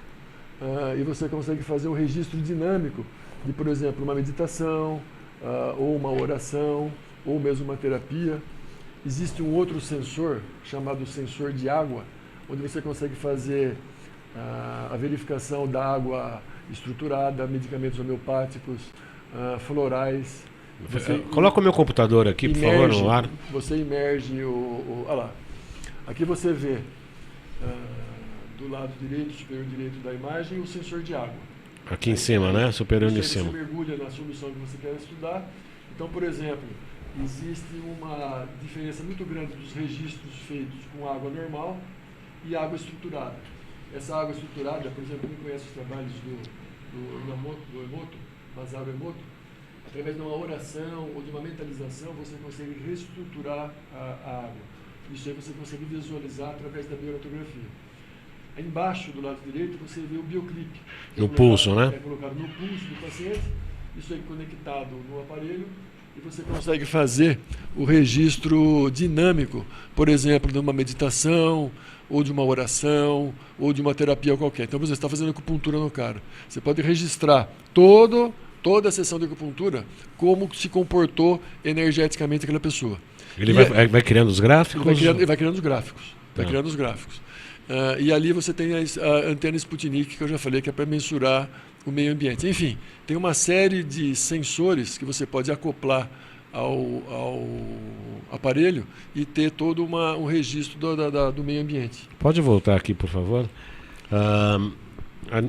Speaker 2: e você consegue fazer um registro dinâmico de, por exemplo, uma meditação, ou uma oração, ou mesmo uma terapia. Existe um outro sensor, chamado sensor de água, onde você consegue fazer a verificação da água estruturada, medicamentos homeopáticos, florais.
Speaker 1: Coloca o meu computador aqui, por favor, no ar.
Speaker 2: Você imerge olha lá. Aqui você vê do lado direito, superior direito da imagem, o sensor de água.
Speaker 1: Aqui em cima, né? Superior em cima.
Speaker 2: Você mergulha na solução que você quer estudar. Então, por exemplo, existe uma diferença muito grande dos registros feitos com água normal e água estruturada. Essa água estruturada, por exemplo, quem conhece os trabalhos do Emoto, Masaru Emoto, através de uma oração ou de uma mentalização, você consegue reestruturar a água. Isso aí você consegue visualizar através da bioeletrografia. Aí embaixo, do lado direito, você vê o bioclipe.
Speaker 1: No pulso, né?
Speaker 2: É colocado no pulso do paciente, isso aí conectado no aparelho, e você consegue fazer o registro dinâmico, por exemplo, de uma meditação, ou de uma oração, ou de uma terapia qualquer. Então, você está fazendo acupuntura no cara. Você pode registrar toda a sessão de acupuntura, como se comportou energeticamente aquela pessoa.
Speaker 1: Ele vai criando os gráficos?
Speaker 2: Ele vai criando os gráficos. Criando os gráficos. E ali você tem a antena Sputnik, que eu já falei, que é para mensurar o meio ambiente. Enfim, tem uma série de sensores que você pode acoplar ao aparelho e ter todo um registro do meio ambiente.
Speaker 1: Pode voltar aqui, por favor?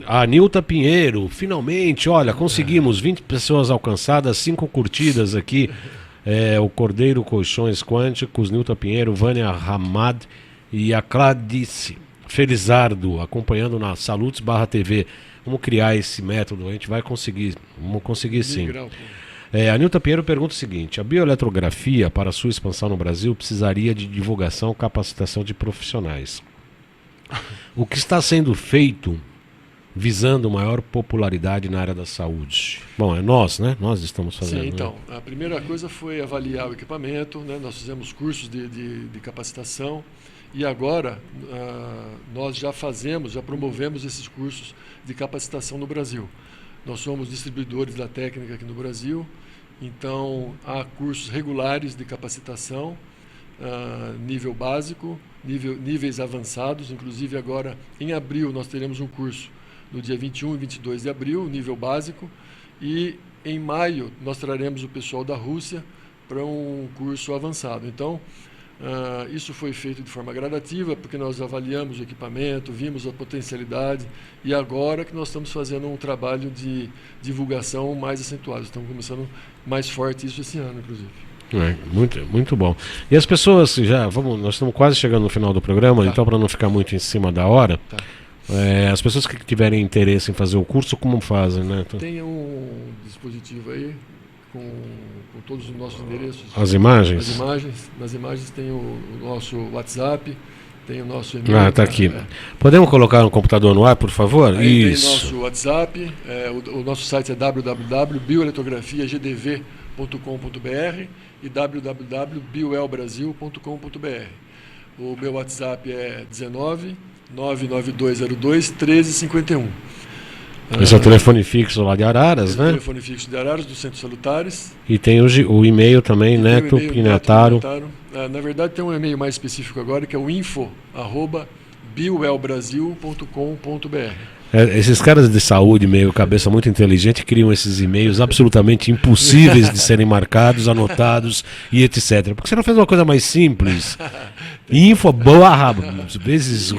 Speaker 1: A Nilta Pinheiro, finalmente, olha, conseguimos 20 pessoas alcançadas, 5 curtidas aqui. O Cordeiro Colchões Quânticos, Nilta Pinheiro, Vânia Hamad e a Cladice Felizardo, acompanhando na Salutes/TV. Vamos criar esse método, a gente vai conseguir, vamos conseguir sim. A Nilta Pinheiro pergunta o seguinte: a bioeletrografia, para sua expansão no Brasil, precisaria de divulgação, capacitação de profissionais. O que está sendo feito visando maior popularidade na área da saúde? Bom, é nós, né? Nós estamos fazendo.
Speaker 2: Sim, então, a primeira coisa foi avaliar o equipamento, né? Nós fizemos cursos de capacitação e agora nós já promovemos esses cursos de capacitação no Brasil. Nós somos distribuidores da técnica aqui no Brasil, então há cursos regulares de capacitação, nível básico, níveis avançados, inclusive agora em abril nós teremos um curso no dia 21 e 22 de abril, nível básico, e em maio nós traremos o pessoal da Rússia para um curso avançado. Então, isso foi feito de forma gradativa, porque nós avaliamos o equipamento, vimos a potencialidade, e agora que nós estamos fazendo um trabalho de divulgação mais acentuado. Estamos começando mais forte isso esse ano, inclusive.
Speaker 1: Muito, muito bom. E as pessoas, nós estamos quase chegando no final do programa, então para não ficar muito em cima da hora, as pessoas que tiverem interesse em fazer o curso, como fazem, né?
Speaker 2: Tem um dispositivo aí com todos os nossos endereços.
Speaker 1: As imagens?
Speaker 2: Nas imagens tem o nosso WhatsApp, tem o nosso e-mail.
Speaker 1: Está aqui. Podemos colocar no computador no ar, por favor?
Speaker 2: Aí isso. Tem o nosso WhatsApp, o nosso site é www.bioeletrografia.gdv.com.br e www.bioelbrasil.com.br. O meu WhatsApp é 19-99202-1351.
Speaker 1: Esse é o telefone fixo lá de Araras, né?
Speaker 2: O telefone fixo de Araras, do Centro Salutares.
Speaker 1: E tem o e-mail também, Neto Pinataro.
Speaker 2: Na verdade tem um e-mail mais específico agora, que é o info@bioelbrasil.com.br.
Speaker 1: Esses caras de saúde, meio cabeça muito inteligente, criam esses e-mails absolutamente impossíveis de serem marcados, anotados e etc. Porque você não fez uma coisa mais simples? Info barra vezes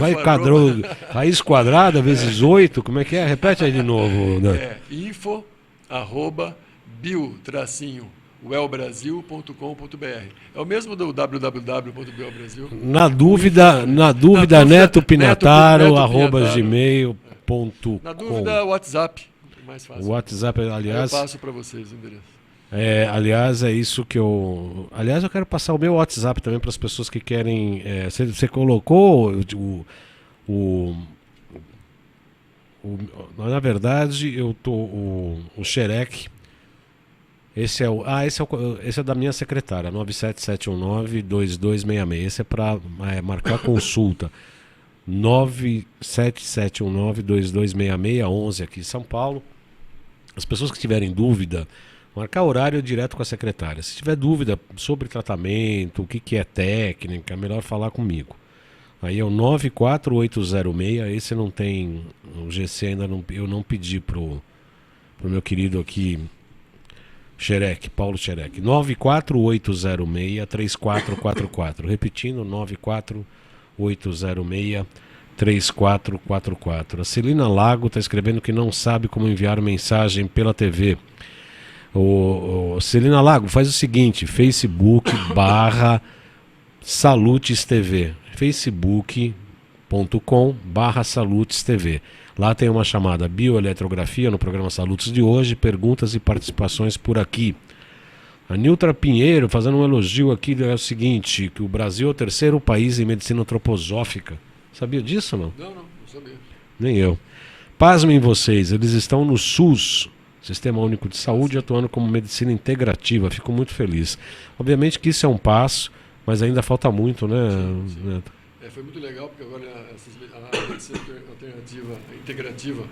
Speaker 1: raiz quadrada vezes 8, como é que é? Repete aí de novo.
Speaker 2: Né? info@bio-elbrasil.com.br. É o mesmo do www.bioelbrasil.
Speaker 1: Na dúvida, Neto Pinataro @gmail.com.
Speaker 2: Na dúvida, WhatsApp. Mais fácil.
Speaker 1: O WhatsApp, aliás.
Speaker 2: Eu passo para vocês o endereço.
Speaker 1: Aliás, é isso que eu. Aliás, eu quero passar o meu WhatsApp também para as pessoas que querem. Você colocou na verdade, eu tô o Xerec. Esse é da minha secretária, 97719-2266. Esse é para marcar consulta. 97719-2266, aqui em São Paulo. As pessoas que tiverem dúvida, marcar horário direto com a secretária. Se tiver dúvida sobre tratamento, o que é técnica, é melhor falar comigo. Aí é o 94806, esse não tem, o GC ainda não, eu não pedi pro meu querido aqui, Xerec, Paulo Xerec, 94806-3444, repetindo, 94806-3444. A Celina Lago está escrevendo que não sabe como enviar mensagem pela TV. Celina Lago, faz o seguinte, Facebook/Salutes TV, facebook.com/Salutes TV. Lá tem uma chamada Bioeletrografia no programa Salutos de hoje, perguntas e participações por aqui. A Niltra Pinheiro fazendo um elogio aqui é o seguinte, que o Brasil é o terceiro país em medicina antroposófica. Sabia disso ou não?
Speaker 2: Não sabia.
Speaker 1: Nem eu. Pasmem vocês, eles estão no SUS, Sistema Único de Saúde, atuando como medicina integrativa. Fico muito feliz. Obviamente que isso é um passo, mas ainda falta muito, né, Neto?
Speaker 2: Foi muito legal, porque agora a medicina alternativa, integrativa,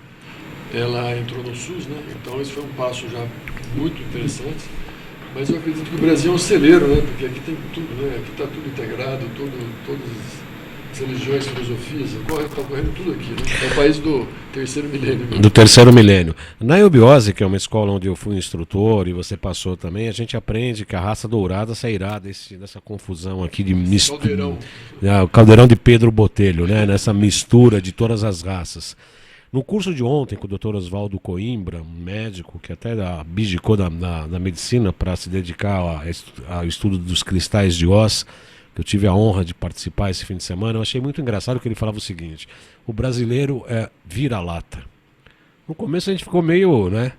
Speaker 2: ela entrou no SUS, né? Então esse foi um passo já muito interessante. Mas eu acredito que o Brasil é um celeiro, né? Porque aqui tem tudo, né? Aqui está tudo integrado, todas as religiões, filosofias, está ocorrendo tudo aqui, né? É o país do terceiro milênio.
Speaker 1: Do terceiro milênio. Na Eubiose, que é uma escola onde eu fui instrutor e você passou também, a gente aprende que a raça dourada sairá dessa confusão aqui de mistura.
Speaker 2: Caldeirão.
Speaker 1: O caldeirão de Pedro Botelho, né? Nessa mistura de todas as raças. No curso de ontem, com o Dr. Oswaldo Coimbra, um médico que até abdicou da medicina para se dedicar ao estudo dos cristais de Oz, que eu tive a honra de participar esse fim de semana, eu achei muito engraçado que ele falava o seguinte: o brasileiro é vira-lata. No começo a gente ficou meio, né?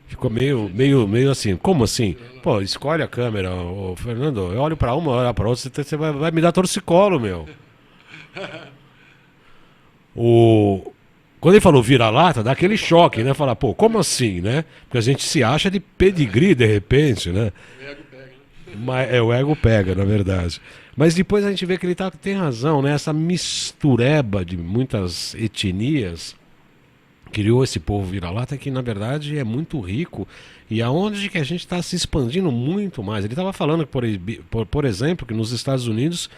Speaker 1: Ficou meio assim, como assim? Pô, escolhe a câmera, ô, Fernando, eu olho para uma, olho para outra, você vai me dar torcicolo, meu. Quando ele falou vira-lata, dá aquele choque, né? Falar, pô, como assim, né? Porque a gente se acha de pedigree de repente, né?
Speaker 2: O ego pega, né?
Speaker 1: Mas, o ego pega, na verdade. Mas depois a gente vê que ele tem razão, né? Essa mistureba de muitas etnias criou esse povo vira-lata que, na verdade, é muito rico e aonde que a gente está se expandindo muito mais. Ele estava falando, por exemplo, que nos Estados Unidos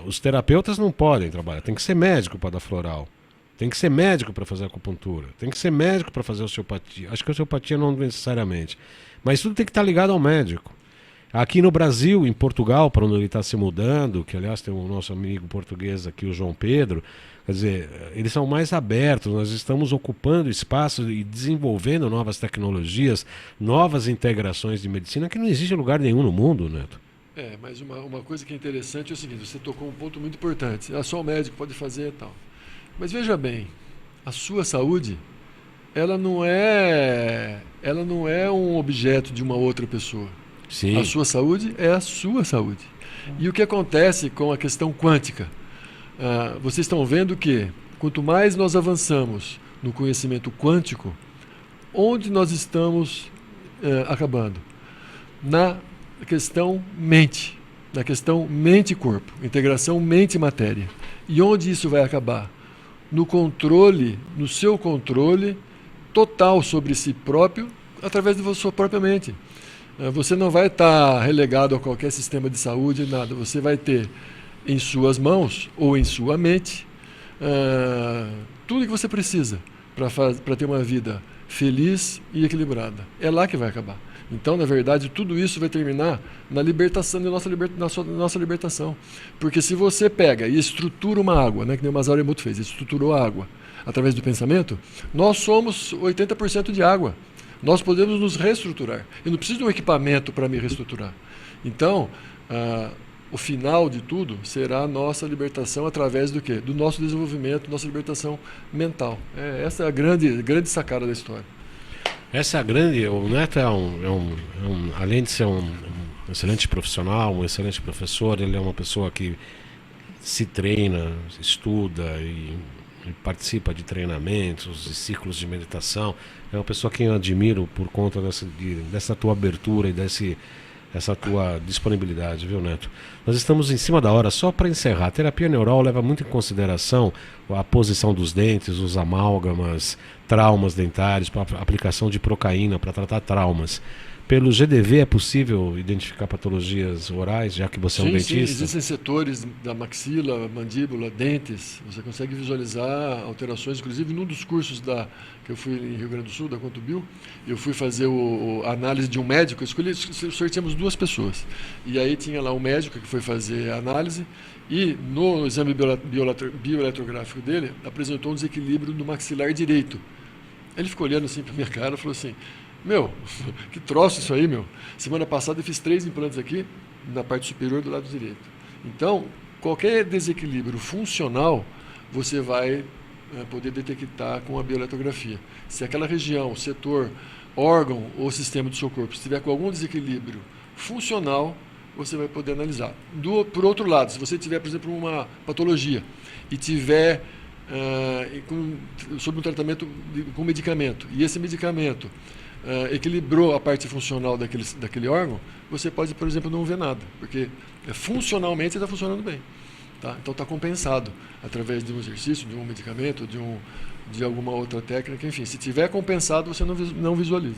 Speaker 1: os terapeutas não podem trabalhar, tem que ser médico para dar floral. Tem que ser médico para fazer acupuntura. Tem que ser médico para fazer osteopatia. Acho que osteopatia não necessariamente. Mas tudo tem que estar ligado ao médico. Aqui no Brasil, em Portugal, para onde ele está se mudando, que aliás tem o nosso amigo português aqui, o João Pedro, quer dizer, eles são mais abertos. Nós estamos ocupando espaço e desenvolvendo novas tecnologias, novas integrações de medicina que não existe em lugar nenhum no mundo, Neto.
Speaker 2: Mas uma coisa que é interessante é o seguinte, você tocou um ponto muito importante. Só o médico pode fazer e tal. Mas veja bem, a sua saúde, ela não é um objeto de uma outra pessoa.
Speaker 1: Sim.
Speaker 2: A sua saúde é a sua saúde. E o que acontece com a questão quântica? Vocês estão vendo que quanto mais nós avançamos no conhecimento quântico, onde nós estamos acabando? Na questão mente, na questão mente-corpo, integração mente-matéria. E onde isso vai acabar? No seu controle total sobre si próprio, através da sua própria mente. Você não vai estar relegado a qualquer sistema de saúde, nada. Você vai ter em suas mãos ou em sua mente tudo que você precisa para ter uma vida feliz e equilibrada. É lá que vai acabar. Então, na verdade, tudo isso vai terminar na libertação, na nossa libertação. Porque se você pega e estrutura uma água, né, que nem o Masaru Emoto fez, estruturou a água através do pensamento, nós somos 80% de água. Nós podemos nos reestruturar. Eu não preciso de um equipamento para me reestruturar. Então, o final de tudo será a nossa libertação através do quê? Do nosso desenvolvimento, nossa libertação mental. Essa é a grande sacada da história.
Speaker 1: Essa é a grande. O Neto além de ser um excelente profissional, um excelente professor, ele é uma pessoa que se treina, estuda e participa de treinamentos e ciclos de meditação. É uma pessoa que eu admiro por conta dessa tua abertura e dessa tua disponibilidade, viu, Neto? Nós estamos em cima da hora. Só para encerrar, a terapia neural leva muito em consideração a posição dos dentes, os amálgamas, traumas dentários, para aplicação de procaína para tratar traumas. Pelo GDV é possível identificar patologias orais, já que você é um dentista?
Speaker 2: Sim, existem setores da maxila, mandíbula, dentes. Você consegue visualizar alterações, inclusive num dos cursos que eu fui em Rio Grande do Sul, da Contubio, eu fui fazer a análise de um médico, sorteamos 2 pessoas. E aí tinha lá um médico que foi fazer a análise e no exame bioeletrográfico dele apresentou um desequilíbrio no maxilar direito. Ele ficou olhando assim para minha cara e falou assim: meu, que troço isso aí, meu. Semana passada eu fiz 3 implantes aqui, na parte superior do lado direito. Então, qualquer desequilíbrio funcional, você vai poder detectar com a bioeletrografia. Se aquela região, setor, órgão ou sistema do seu corpo estiver com algum desequilíbrio funcional, você vai poder analisar. Por outro lado, se você tiver, por exemplo, uma patologia e tiver sob um tratamento com medicamento, e esse medicamento equilibrou a parte funcional daquele órgão, você pode, por exemplo, não ver nada, porque funcionalmente está funcionando bem. Tá? Então está compensado através de um exercício, de um medicamento, de alguma outra técnica, enfim. Se tiver compensado, você não visualiza.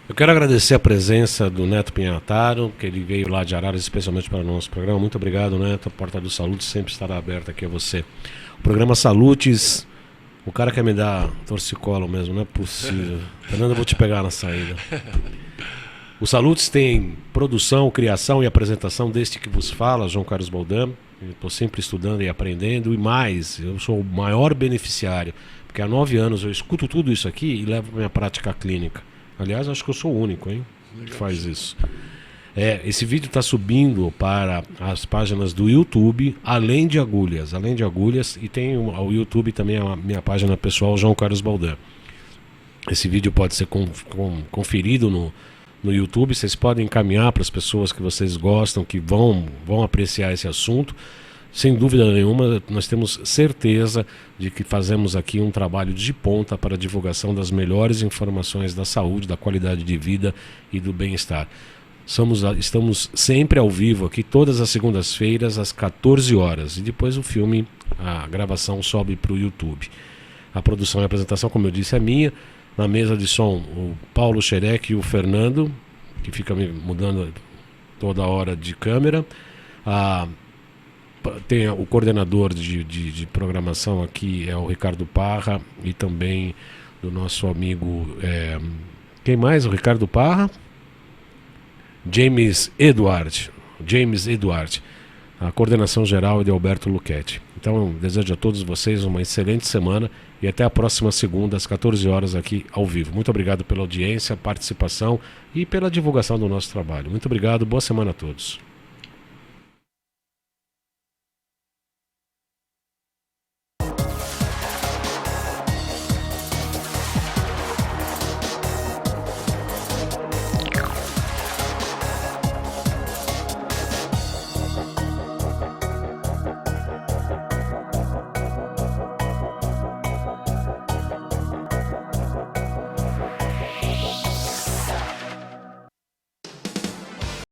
Speaker 1: Eu quero agradecer a presença do Neto Pinhataro, que ele veio lá de Araras especialmente para o nosso programa. Muito obrigado, Neto. A porta do Salutes sempre estará aberta aqui a você. O programa Salutes, o cara quer me dar torcicolo mesmo, não é possível. Fernando, eu vou te pegar na saída. O Salutes tem produção, criação e apresentação deste que vos fala, João Carlos Baldan. Estou sempre estudando e aprendendo, e mais, eu sou o maior beneficiário, porque há 9 anos eu escuto tudo isso aqui e levo para minha prática clínica. Aliás, acho que eu sou o único, hein, que faz isso. Esse vídeo está subindo para as páginas do YouTube, além de agulhas, e tem o YouTube também, a minha página pessoal, João Carlos Baldan. Esse vídeo pode ser conferido no YouTube, vocês podem encaminhar para as pessoas que vocês gostam, que vão apreciar esse assunto. Sem dúvida nenhuma, nós temos certeza de que fazemos aqui um trabalho de ponta para a divulgação das melhores informações da saúde, da qualidade de vida e do bem-estar. Estamos sempre ao vivo aqui, todas as segundas-feiras, às 14 horas. E depois o filme, a gravação sobe para o YouTube. A produção e a apresentação, como eu disse, é minha. Na mesa de som, o Paulo Xerec e o Fernando, que fica me mudando toda hora de câmera. Tem o coordenador de programação aqui, é o Ricardo Parra, e também do nosso amigo... quem mais? O Ricardo Parra? James Eduard. A coordenação geral é de Alberto Luchetti. Então eu desejo a todos vocês uma excelente semana e até a próxima segunda às 14 horas aqui ao vivo. Muito obrigado pela audiência, participação e pela divulgação do nosso trabalho. Muito obrigado, boa semana a todos.